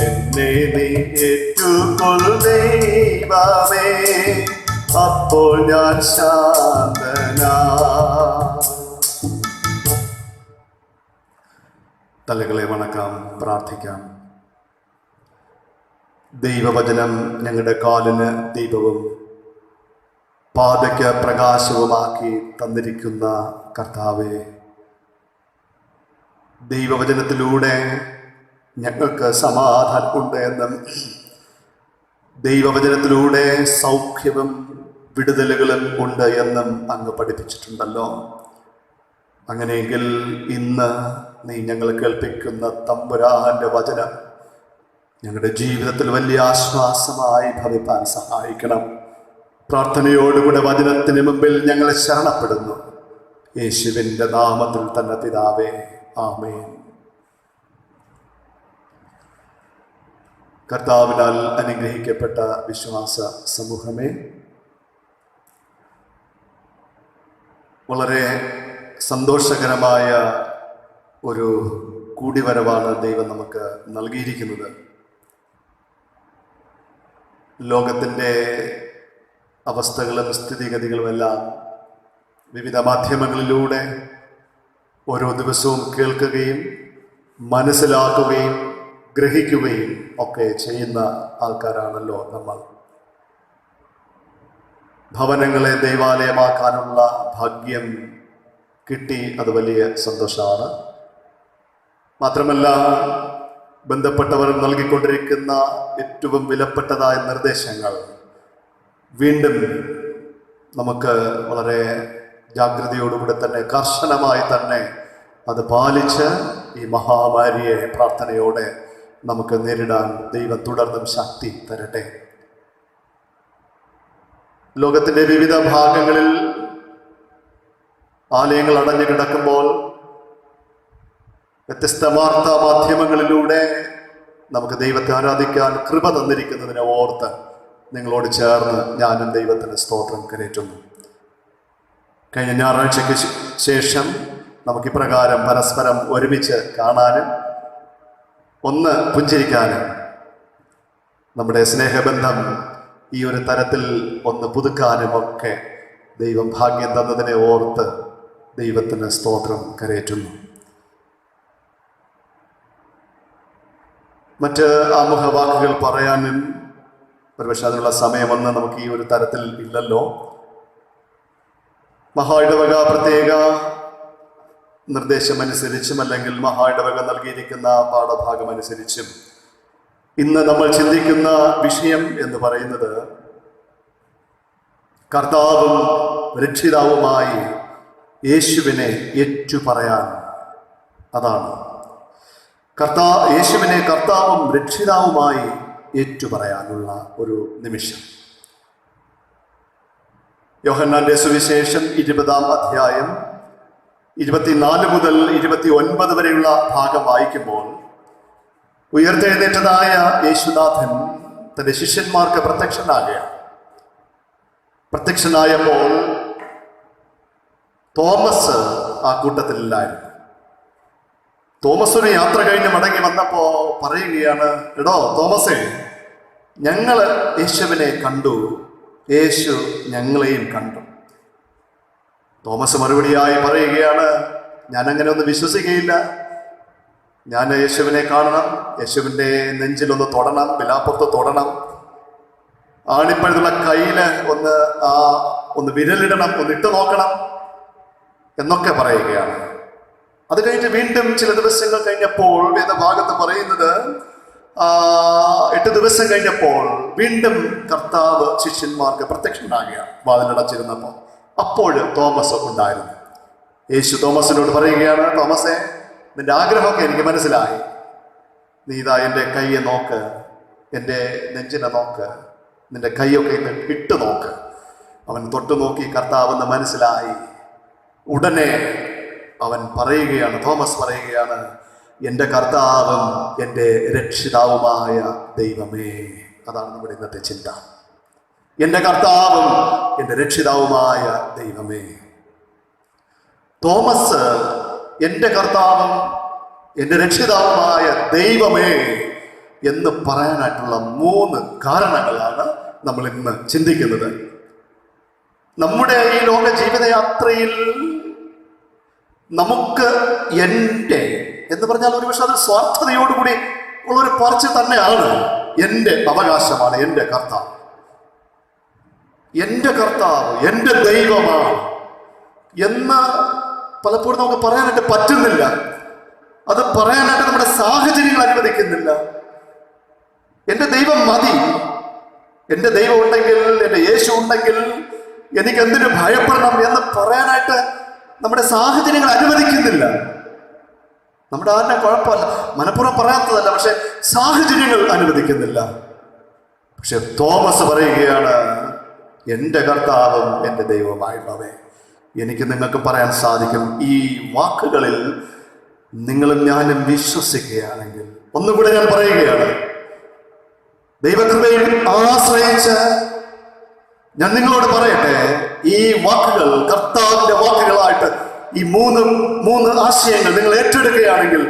എന്നെ നീ ഏറ്റുകൊൾ ദൈവമേ, അപ്പോൾ ഞാൻ ശാന്തനാ. തലകളെ വണക്കാം, പ്രാർത്ഥിക്കാം. ദൈവവചനം ഞങ്ങളുടെ കാലിന് ദീപവും പാതയ്ക്ക് പ്രകാശവുമാക്കി തന്നിരിക്കുന്ന കർത്താവേ, ദൈവവചനത്തിലൂടെ ഞങ്ങൾക്ക് സമാധാനമുണ്ട് എന്നും ദൈവവചനത്തിലൂടെ സൗഖ്യവും വിടുതലുകളും ഉണ്ട് എന്നും അങ്ങ് പഠിപ്പിച്ചിട്ടുണ്ടല്ലോ. അങ്ങനെയെങ്കിൽ ഇന്ന് നീ ഞങ്ങൾ കേൾപ്പിക്കുന്ന തമ്പുരാന്റെ വചനം ഞങ്ങളുടെ ജീവിതത്തിൽ വലിയ ആശ്വാസമായി ഭവിപ്പാൻ സഹായിക്കണം. പ്രാർത്ഥനയോടുകൂടെ വചനത്തിന് മുമ്പിൽ ഞങ്ങൾ ശരണപ്പെടുന്നു. യേശുവിൻ്റെ നാമത്തിൽ തന്നെ പിതാവേ, ആമേൻ. കർത്താവിനാൽ അനുഗ്രഹിക്കപ്പെട്ട വിശ്വാസ സമൂഹമേ, വളരെ സന്തോഷകരമായ ഒരു കൂടിവരവാണ് ദൈവം നമുക്ക് നൽകിയിരിക്കുന്നത്. ലോകത്തിൻ്റെ അവസ്ഥകളും സ്ഥിതിഗതികളുമെല്ലാം വിവിധ മാധ്യമങ്ങളിലൂടെ ഓരോ ദിവസവും കേൾക്കുകയും മനസ്സിലാക്കുകയും ഗ്രഹിക്കുകയും ഒക്കെ ചെയ്യുന്ന ആൾക്കാരാണല്ലോ നമ്മൾ. ഭവനങ്ങളെ ദൈവാലയമാക്കാനുള്ള ഭാഗ്യം കിട്ടി, അത് വലിയ സന്തോഷമാണ്. മാത്രമല്ല, ബന്ധപ്പെട്ടവർ നൽകിക്കൊണ്ടിരിക്കുന്ന ഏറ്റവും വിലപ്പെട്ടതായ നിർദ്ദേശങ്ങൾ വീണ്ടും നമുക്ക് വളരെ ജാഗ്രതയോടുകൂടെ തന്നെ കർശനമായി തന്നെ അത് പാലിച്ച് ഈ മഹാമാരിയെ പ്രാർത്ഥനയോടെ നമുക്ക് നേരിടാൻ ദൈവം തുടർന്നും ശക്തി തരട്ടെ. ലോകത്തിൻ്റെ വിവിധ ഭാഗങ്ങളിൽ ആലയങ്ങൾ അടഞ്ഞു കിടക്കുമ്പോൾ വ്യത്യസ്ത വാർത്താ മാധ്യമങ്ങളിലൂടെ നമുക്ക് ദൈവത്തെ ആരാധിക്കാൻ കൃപ തന്നിരിക്കുന്നതിനെ ഓർത്ത് നിങ്ങളോട് ചേർന്ന് ഞാനും ദൈവത്തിന് സ്തോത്രം കരേറ്റുന്നു. കഴിഞ്ഞ ഞായറാഴ്ചയ്ക്ക് ശേഷം നമുക്കിപ്രകാരം പരസ്പരം ഒരുമിച്ച് കാണാനും ഒന്ന് പുഞ്ചിരിക്കാനും നമ്മുടെ സ്നേഹബന്ധം ഈ ഒരു തരത്തിൽ ഒന്ന് പുതുക്കാനും ഒക്കെ ദൈവം ഭാഗ്യം തന്നതിനെ ഓർത്ത് ദൈവത്തിന് സ്തോത്രം കരേറ്റുന്നു. മറ്റ് ആമുഖ വാക്കുകൾ പറയാനും ഒരുപക്ഷെ അതിനുള്ള സമയമൊന്നും നമുക്ക് ഈ ഒരു തരത്തിൽ ഇല്ലല്ലോ. മഹായിടവക പ്രത്യേക നിർദ്ദേശമനുസരിച്ചും അല്ലെങ്കിൽ മഹായിടവക നൽകിയിരിക്കുന്ന പാഠഭാഗമനുസരിച്ചും ഇന്ന് നമ്മൾ ചിന്തിക്കുന്ന വിഷയം എന്ന് പറയുന്നത് കർത്താവും രക്ഷിതാവുമായി യേശുവിനെ ഏറ്റുപറയാൻ. അതാണ് യേശുവിനെ കർത്താവും രക്ഷിതാവുമായി ഏറ്റുപറയാനുള്ള ഒരു നിമിഷം. യോഹന്നാന്റെ സുവിശേഷം 20-ാം അധ്യായം 24 മുതൽ 29 വരെയുള്ള ഭാഗം വായിക്കുമ്പോൾ ഉയർത്തെഴുന്നേറ്റതായ യേശുനാഥൻ തന്റെ ശിഷ്യന്മാർക്ക് പ്രത്യക്ഷനായപ്പോൾ തോമസ് ആ കൂട്ടത്തിലില്ലായിരുന്നു. തോമസ് ഒരു യാത്ര കഴിഞ്ഞ് മടങ്ങി വന്നപ്പോ പറയുകയാണ്, എടോ തോമസേ, ഞങ്ങള് യേശുവിനെ കണ്ടു, യേശു ഞങ്ങളെയും കണ്ടു. തോമസ് മറുപടിയായി പറയുകയാണ്, ഞാൻ അങ്ങനെ ഒന്നും വിശ്വസിക്കുകയില്ല. ഞാൻ യേശുവിനെ കാണണം, യേശുവിൻ്റെ നെഞ്ചിലൊന്ന് തൊടണം, വിലാപ്പുറത്ത് തൊടണം, ആണിപ്പഴുതുള്ള കയ്യില് ഒന്ന് വിരലിടണം, ഒന്ന് ഇട്ട് നോക്കണം എന്നൊക്കെ പറയുകയാണ്. അത് കഴിഞ്ഞ് വീണ്ടും ചില ദിവസങ്ങൾ കഴിഞ്ഞപ്പോൾ വേദഭാഗത്ത് പറയുന്നത് 8 ദിവസം കഴിഞ്ഞപ്പോൾ വീണ്ടും കർത്താവ് ശിഷ്യന്മാർക്ക് പ്രത്യക്ഷനാകുകയാണ് വാതിലടച്ചിരുന്നപ്പോൾ. അപ്പോൾ തോമസ് ഉണ്ടായിരുന്നു. യേശു തോമസിനോട് പറയുകയാണ്, തോമസേ, നിന്റെ ആഗ്രഹമൊക്കെ എനിക്ക് മനസ്സിലായി. നീ ഇതാ എൻ്റെ കയ്യെ നോക്ക്, എൻ്റെ നെഞ്ചിനെ നോക്ക്, നിന്റെ കൈയൊക്കെ ഇട്ട് നോക്ക്. അവൻ തൊട്ടു നോക്കി കർത്താവെന്ന് മനസ്സിലായി. ഉടനെ അവൻ പറയുകയാണ്, തോമസ് പറയുകയാണ്, എൻ്റെ കർത്താവും എൻ്റെ രക്ഷിതാവുമായ ദൈവമേ. അതാണ് നമ്മുടെ ഇന്നത്തെ ചിന്ത. എൻ്റെ കർത്താവും എൻ്റെ രക്ഷിതാവുമായ ദൈവമേ. തോമസ് എൻ്റെ കർത്താവും എൻ്റെ രക്ഷിതാവുമായ ദൈവമേ എന്ന് പറയാനായിട്ടുള്ള 3 കാരണങ്ങളാണ് നമ്മൾ ഇന്ന് ചിന്തിക്കുന്നത്. നമ്മുടെ ഈ ലോക ജീവിതയാത്രയിൽ നമുക്ക് എൻ്റെ എന്ന് പറഞ്ഞാൽ ഒരുപക്ഷെ അത് സ്വാർത്ഥതയോടുകൂടി ഉള്ളൊരു പറച്ചിൽ തന്നെയാണ്. എൻ്റെ അവകാശമാണ് എൻ്റെ കർത്താവ്, എൻ്റെ കർത്താവ് എൻ്റെ ദൈവമാണ് എന്ന് പലപ്പോഴും നമുക്ക് പറയാനായിട്ട് പറ്റുന്നില്ല. അത് പറയാനായിട്ട് നമ്മുടെ സാഹചര്യങ്ങൾ അനുവദിക്കുന്നില്ല. എൻ്റെ ദൈവം മതി, എൻ്റെ ദൈവം ഉണ്ടെങ്കിൽ, എൻ്റെ യേശു ഉണ്ടെങ്കിൽ എനിക്ക് എന്തിനു ഭയപ്പെടണം എന്ന് പറയാനായിട്ട് നമ്മുടെ സാഹചര്യങ്ങൾ അനുവദിക്കുന്നില്ല. നമ്മുടെ ആരുടെ കുഴപ്പമല്ല, മനഃപൂർവ്വം പറയാത്തതല്ല, പക്ഷെ സാഹചര്യങ്ങൾ അനുവദിക്കുന്നില്ല. പക്ഷെ തോമസ് പറയുകയാണ്, എൻ്റെ കർത്താവും എൻ്റെ ദൈവമായുള്ളവേ. എനിക്ക് നിങ്ങൾക്ക് പറയാൻ സാധിക്കും, ഈ വാക്കുകളിൽ നിങ്ങളും ഞാനും വിശ്വസിക്കുകയാണെങ്കിൽ, ഒന്നുകൂടെ ഞാൻ പറയുകയാണ്, ദൈവകൃപയിൽ ആശ്രയിച്ച് ഞാൻ നിങ്ങളോട് പറയട്ടെ, ഈ വാക്കുകൾ കർത്താവിന്റെ വാക്കുകളായിട്ട് ഈ മൂന്ന് ആശയങ്ങൾ നിങ്ങൾ ഏറ്റെടുക്കുകയാണെങ്കിൽ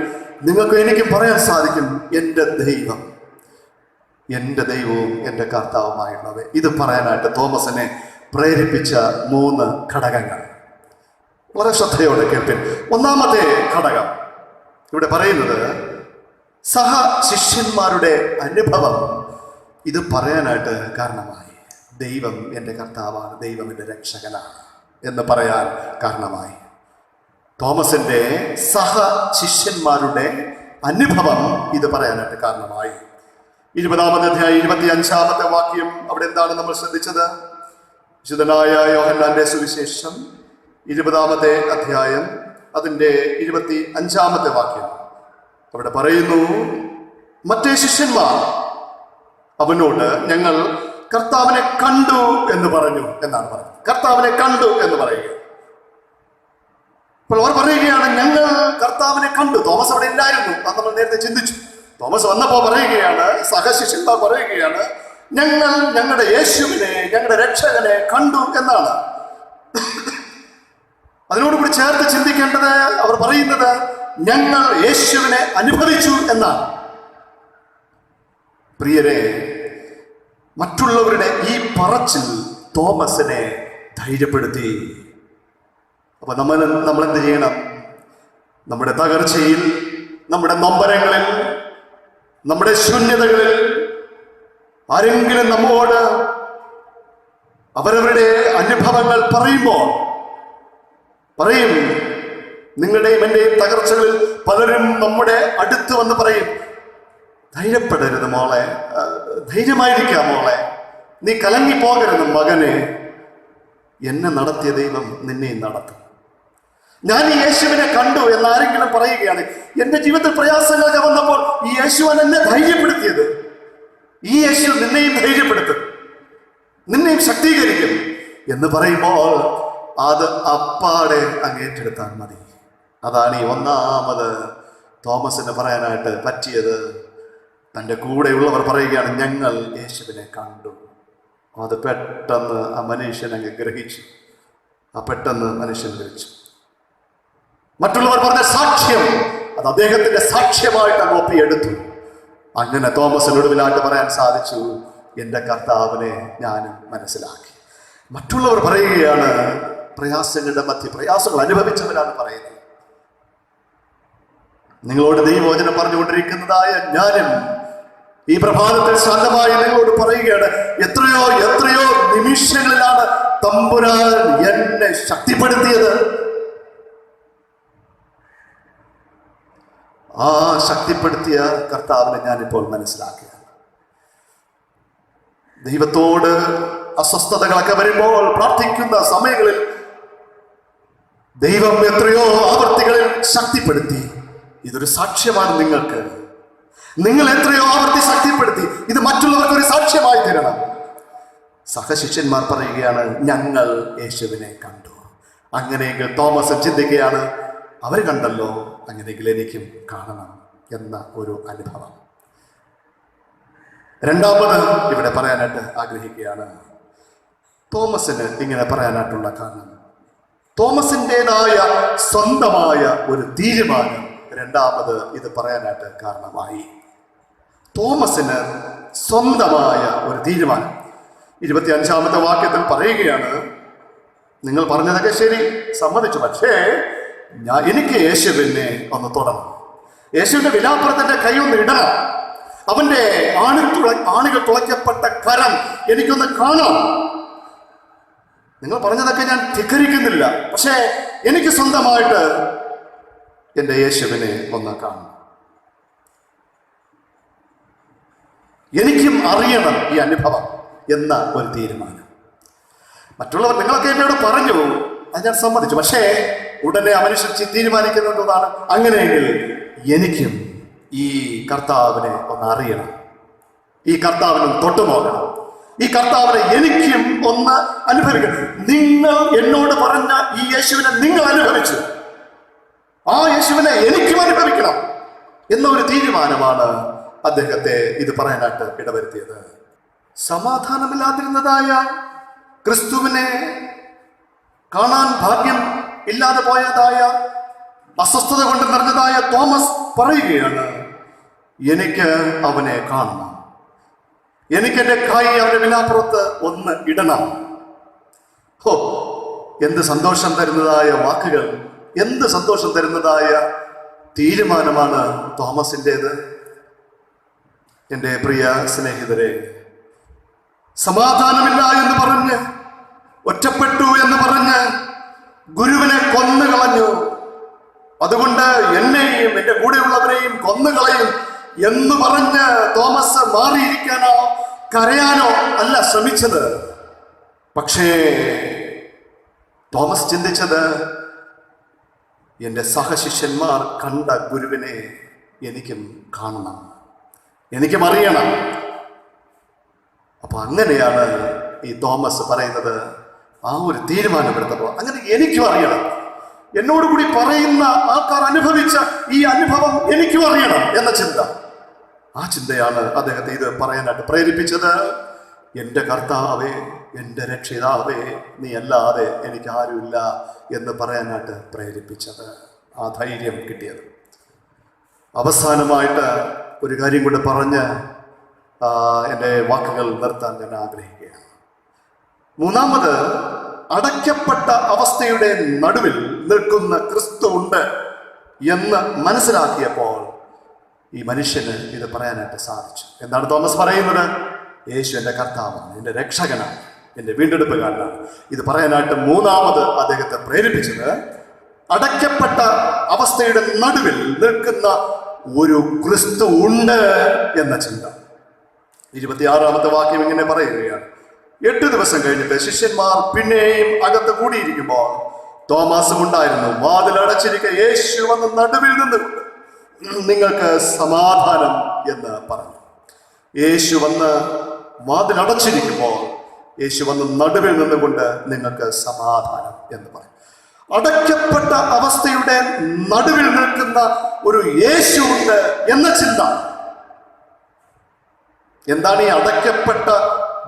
നിങ്ങൾക്ക് എനിക്കും പറയാൻ സാധിക്കും, എൻ്റെ ദൈവം, എൻ്റെ ദൈവവും എൻ്റെ കർത്താവുമായുള്ളവേ. ഇത് പറയാനായിട്ട് തോമസിനെ പ്രേരിപ്പിച്ച 3 ഘടകങ്ങൾ വളരെ ശ്രദ്ധയോടെ കേൾപ്പിൻ. ഒന്നാമത്തെ ഘടകം ഇവിടെ പറയുന്നത് സഹ ശിഷ്യന്മാരുടെ അനുഭവം ഇത് പറയാനായിട്ട് കാരണമായി. ദൈവം എൻ്റെ കർത്താവാണ്, ദൈവം എൻ്റെ രക്ഷകനാണ് എന്ന് പറയാൻ കാരണമായി. തോമസിന്റെ സഹ ശിഷ്യന്മാരുടെ അനുഭവം ഇത് പറയാനായിട്ട് കാരണമായി. 20-ാമത്തെ അധ്യായം 25-ാമത്തെ വാക്യം അവിടെ എന്താണ് നമ്മൾ ശ്രദ്ധിച്ചത്? വിശുദ്ധനായ യോഹന്നാന്റെ സുവിശേഷം 20-ാമത്തെ അധ്യായം അതിൻ്റെ 25-ാമത്തെ വാക്യം അവിടെ പറയുന്നു, മറ്റേ ശിഷ്യന്മാർ അവനോട് ഞങ്ങൾ കർത്താവിനെ കണ്ടു എന്ന് പറഞ്ഞു എന്നാണ് പറയുന്നത്. കർത്താവിനെ കണ്ടു എന്ന് പറയുക. അപ്പോൾ അവർ പറയുകയാണ്, ഞങ്ങൾ കർത്താവിനെ കണ്ടു. തോമസ് അവിടെ ഇല്ലായിരുന്നു, അത് നമ്മൾ നേരത്തെ ചിന്തിച്ചു. തോമസ് വന്നപ്പോൾ പറയുകയാണ്, സഹശിഷ്യന്മാർ പറയുകയാണ്, ഞങ്ങൾ ഞങ്ങളുടെ യേശുവിനെ, ഞങ്ങളുടെ രക്ഷകനെ കണ്ടു എന്നാണ്. അതിനോടുകൂടി ചേർത്ത് ചിന്തിക്കേണ്ടത്, അവർ പറയുന്നത് ഞങ്ങൾ യേശുവിനെ അനുഭവിച്ചു എന്നാണ്. പ്രിയരെ, മറ്റുള്ളവരുടെ ഈ പറച്ചിൽ തോമസിനെ ധൈര്യപ്പെടുത്തി. അപ്പൊ നമ്മൾ എന്ത് ചെയ്യണം? നമ്മുടെ തകർച്ചയിൽ, നമ്മുടെ നൊമ്പരങ്ങളിൽ, നമ്മുടെ ശൂന്യതകളിൽ ആരെങ്കിലും നമ്മോട് അവരവരുടെ അനുഭവങ്ങൾ പറയുമ്പോൾ പറയും, നിങ്ങളുടെയും എൻ്റെയും തകർച്ചകളിൽ പലരും നമ്മുടെ അടുത്ത് വന്ന് പറയും, ധൈര്യപ്പെടരുത് മോളെ, ധൈര്യമായിരിക്കാം മോളെ, നീ കലങ്ങിപ്പോകരുത് മകനെ, എന്നെ നടത്തിയ ദൈവം നിന്നെയും നടത്തും. ഞാൻ ഈ യേശുവിനെ കണ്ടു എന്നാരെങ്കിലും പറയുകയാണ്, എന്റെ ജീവിതത്തിൽ പ്രയാസങ്ങളൊക്കെ വന്നപ്പോൾ ഈ യേശുവാണ് എന്നെ ധൈര്യപ്പെടുത്തിയത്. ഈ യേശു നിന്നെയും ധൈര്യപ്പെടുത്തും, നിന്നെയും ശക്തീകരിക്കും എന്ന് പറയുമ്പോൾ അത് അപ്പാടെ അങ്ങേറ്റെടുത്താൽ മതി. അതാണ് ഈ ഒന്നാമത് തോമസിന് പറയാനായിട്ട് പറ്റിയത്. തൻ്റെ കൂടെയുള്ളവർ പറയുകയാണ്, ഞങ്ങൾ യേശുവിനെ കണ്ടു. അത് പെട്ടെന്ന് ആ മനുഷ്യൻ അങ്ങ് ഗ്രഹിച്ചു. പെട്ടെന്ന് മനുഷ്യൻ ഗ്രഹിച്ചു. മറ്റുള്ളവർ പറഞ്ഞ സാക്ഷ്യം അത് അദ്ദേഹത്തിന്റെ സാക്ഷ്യമായിട്ട് അങ്ങ് ഒപ്പിയെടുത്തു. അങ്ങനെ തോമസിന് ഒടുവിലായിട്ട് പറയാൻ സാധിച്ചു, എൻ്റെ കർത്താവിനെ ഞാനും മനസ്സിലാക്കി. മറ്റുള്ളവർ പറയുകയാണ്, പ്രയാസങ്ങളുടെ മധ്യ പ്രയാസങ്ങൾ അനുഭവിച്ചവരാണ് പറയുന്നത്. നിങ്ങളോട് ദൈവവചനം പറഞ്ഞുകൊണ്ടിരിക്കുന്നതായ ഞാനും ഈ പ്രഭാതത്തിൽ ശാന്തമായി നിങ്ങളോട് പറയുകയാണ്, എത്രയോ എത്രയോ നിമിഷങ്ങളിലാണ് തമ്പുരാൻ എന്നെ ശക്തിപ്പെടുത്തിയത്. ആ ശക്തിപ്പെടുത്തിയ കർത്താവിനെ ഞാനിപ്പോൾ മനസ്സിലാക്കുകയാണ്. ദൈവത്തോട് അസ്വസ്ഥതകളൊക്കെ വരുമ്പോൾ പ്രാർത്ഥിക്കുന്ന സമയങ്ങളിൽ ദൈവം എത്രയോ ആവർത്തികളിൽ ശക്തിപ്പെടുത്തി. ഇതൊരു സാക്ഷ്യമാണ് നിങ്ങൾക്ക്. നിങ്ങൾ എത്രയോ ആവർത്തി ശക്തിപ്പെടുത്തി. ഇത് മറ്റുള്ളവർക്ക് ഒരു സാക്ഷ്യമായി തരണം. സഹശിഷ്യന്മാർ പറയുകയാണ്, ഞങ്ങൾ യേശുവിനെ കണ്ടു. അങ്ങനെയെങ്കിൽ തോമസ് ചിന്തിക്കുകയാണ്, അവർ കണ്ടല്ലോ, അങ്ങനെയെങ്കിൽ എനിക്കും കാണണം എന്ന ഒരു അനുഭവം. രണ്ടാമത് ഇവിടെ പറയാനായിട്ട് ആഗ്രഹിക്കുകയാണ്, തോമസിന് ഇങ്ങനെ പറയാനായിട്ടുള്ള കാരണം തോമസിൻ്റെതായ സ്വന്തമായ ഒരു തീരുമാനം രണ്ടാമത് ഇത് പറയാനായിട്ട് കാരണമായി. തോമസിന് സ്വന്തമായ ഒരു തീരുമാനം. 25-ാമത്തെ വാക്യത്തിൽ പറയുകയാണ്, നിങ്ങൾ പറഞ്ഞതൊക്കെ ശരി, സമ്മതിച്ചു, പക്ഷേ എനിക്ക് യേശുവിനെ ഒന്ന് തൊടണം. യേശുവിന്റെ വിലാപ്പുറത്തിന്റെ കൈ ഒന്ന് ഇടണം. അവന്റെ ആണികൾ തുളയ്ക്കപ്പെട്ട കരം എനിക്കൊന്ന് കാണാം. നിങ്ങൾ പറഞ്ഞതൊക്കെ ഞാൻ ധിക്കരിക്കുന്നില്ല, പക്ഷേ എനിക്ക് സ്വന്തമായിട്ട് എൻ്റെ യേശുവിനെ ഒന്ന് കാണണം. എനിക്കും അറിയണം ഈ അനുഭവം എന്ന ഒരു തീരുമാനം. മറ്റുള്ളവർ നിങ്ങളൊക്കെ എന്നോട് പറഞ്ഞു, അത് ഞാൻ സമ്മതിച്ചു, പക്ഷേ ഉടനെ ആ മനുഷ്യൻ തീരുമാനിക്കുന്നതാണ്, അങ്ങനെയെങ്കിൽ എനിക്കും ഈ കർത്താവിനെ ഒന്ന് അറിയണം, ഈ കർത്താവിനെ തൊട്ടു നോക്കണം, ഈ കർത്താവിനെ എനിക്കും ഒന്ന് അനുഭവിക്കണം. നിങ്ങൾ എന്നോട് പറഞ്ഞ ഈ യേശുവിനെ നിങ്ങൾ അനുഭവിച്ചു, ആ യേശുവിനെ എനിക്കും അനുഭവിക്കണം എന്നൊരു തീരുമാനമാണ് അദ്ദേഹത്തെ ഇത് പറയാനായിട്ട് ഇടവരുത്തിയത്. സമാധാനമില്ലാതിരുന്നതായ ക്രിസ്തുവിനെ കാണാൻ ഭാഗ്യം ഇല്ലാതെ പോയതായ, അസ്വസ്ഥത കൊണ്ട് നിറഞ്ഞതായ തോമസ് പറയുകയാണ്, എനിക്ക് അവനെ കാണണം, എനിക്ക് എൻ്റെ കൈ അവന്റെ വിലാപ്പുറത്ത് ഒന്ന് ഇടണം. ഹോ, എന്ത് സന്തോഷം തരുന്നതായ വാക്കുകൾ, എന്ത് സന്തോഷം തരുന്നതായ തീരുമാനമാണ് തോമസിൻ്റെത്. എൻ്റെ പ്രിയ സ്നേഹിതരെ, സമാധാനമില്ല എന്ന് പറഞ്ഞ്, ഒറ്റപ്പെട്ടു എന്ന് പറഞ്ഞ് ഗുരുവിനെ കൊന്നുകളഞ്ഞു, അതുകൊണ്ട് എന്നെയും എൻ്റെ കൂടെയുള്ളവരെയും കൊന്നുകളയും എന്ന് പറഞ്ഞ് തോമസ് മാറിയിരിക്കാനോ കരയാനോ അല്ല ശ്രമിച്ചത്. പക്ഷേ തോമസ് ചിന്തിച്ചത്, എൻ്റെ സഹശിഷ്യന്മാർ കണ്ട ഗുരുവിനെ എനിക്കും കാണണം, എനിക്കും അറിയണം. അപ്പൊ അങ്ങനെയാണ് ഈ തോമസ് പറയുന്നത്, ആ ഒരു തീരുമാനമെടുത്തപ്പോൾ അങ്ങനെ എനിക്കും അറിയണം, എന്നോടുകൂടി പറയുന്ന ആൾക്കാർ അനുഭവിച്ച ഈ അനുഭവം എനിക്കും അറിയണം എന്ന ചിന്ത. ആ ചിന്തയാണ് അദ്ദേഹത്തെ ഇത് പറയാനായിട്ട് പ്രേരിപ്പിച്ചത്. എൻ്റെ കർത്താവേ, എൻ്റെ രക്ഷിതാവേ, നീ അല്ലാതെ എനിക്ക് ആരുമില്ല എന്ന് പറയാനായിട്ട് പ്രേരിപ്പിച്ചത്, ആ ധൈര്യം കിട്ടിയത്. അവസാനമായിട്ട് ഒരു കാര്യം കൂടെ പറഞ്ഞ് എൻ്റെ വാക്കുകൾ നിർത്താൻ ഞാൻ ആഗ്രഹിക്കുകയാണ്. മൂന്നാമത്, അടയ്ക്കപ്പെട്ട അവസ്ഥയുടെ നടുവിൽ നിൽക്കുന്ന ക്രിസ്തു ഉണ്ട് എന്ന് മനസ്സിലാക്കിയപ്പോൾ ഈ മനുഷ്യന് ഇത് പറയാനായിട്ട് സാധിച്ചു. എന്താണ് തോമസ് പറയുന്നത്? യേശു എൻ്റെ കർത്താവാണ്, എൻ്റെ രക്ഷകനാണ്, എൻ്റെ വീണ്ടെടുപ്പുകാരനാണ്. ഇത് പറയാനായിട്ട് മൂന്നാമത് അദ്ദേഹത്തെ പ്രേരിപ്പിച്ചത് അടയ്ക്കപ്പെട്ട അവസ്ഥയുടെ നടുവിൽ നിൽക്കുന്ന ഒരു ക്രിസ്തു ഉണ്ട് എന്ന ചിന്ത. 26-ാമത്തെ വാക്യം ഇങ്ങനെ പറയുകയാണ്, 8 ദിവസം കഴിഞ്ഞിട്ട് ശിഷ്യന്മാർ പിന്നെയും അകത്ത് കൂടിയിരിക്കുമ്പോൾ തോമാസും ഉണ്ടായിരുന്നു. വാതിലടച്ചിരിക്കെ യേശു വന്ന് നടുവിൽ നിന്ന് നിങ്ങൾക്ക് സമാധാനം എന്ന് പറഞ്ഞു. യേശു വന്ന് വാതിലടച്ചിരിക്കുമ്പോൾ യേശു വന്ന് നടുവിൽ നിന്നുകൊണ്ട് നിങ്ങൾക്ക് സമാധാനം എന്ന് പറഞ്ഞു. അടയ്ക്കപ്പെട്ട അവസ്ഥയുടെ നടുവിൽ നിൽക്കുന്ന ഒരു യേശു ഉണ്ട് എന്ന ചിന്ത. എന്താണ് ഈ അടയ്ക്കപ്പെട്ട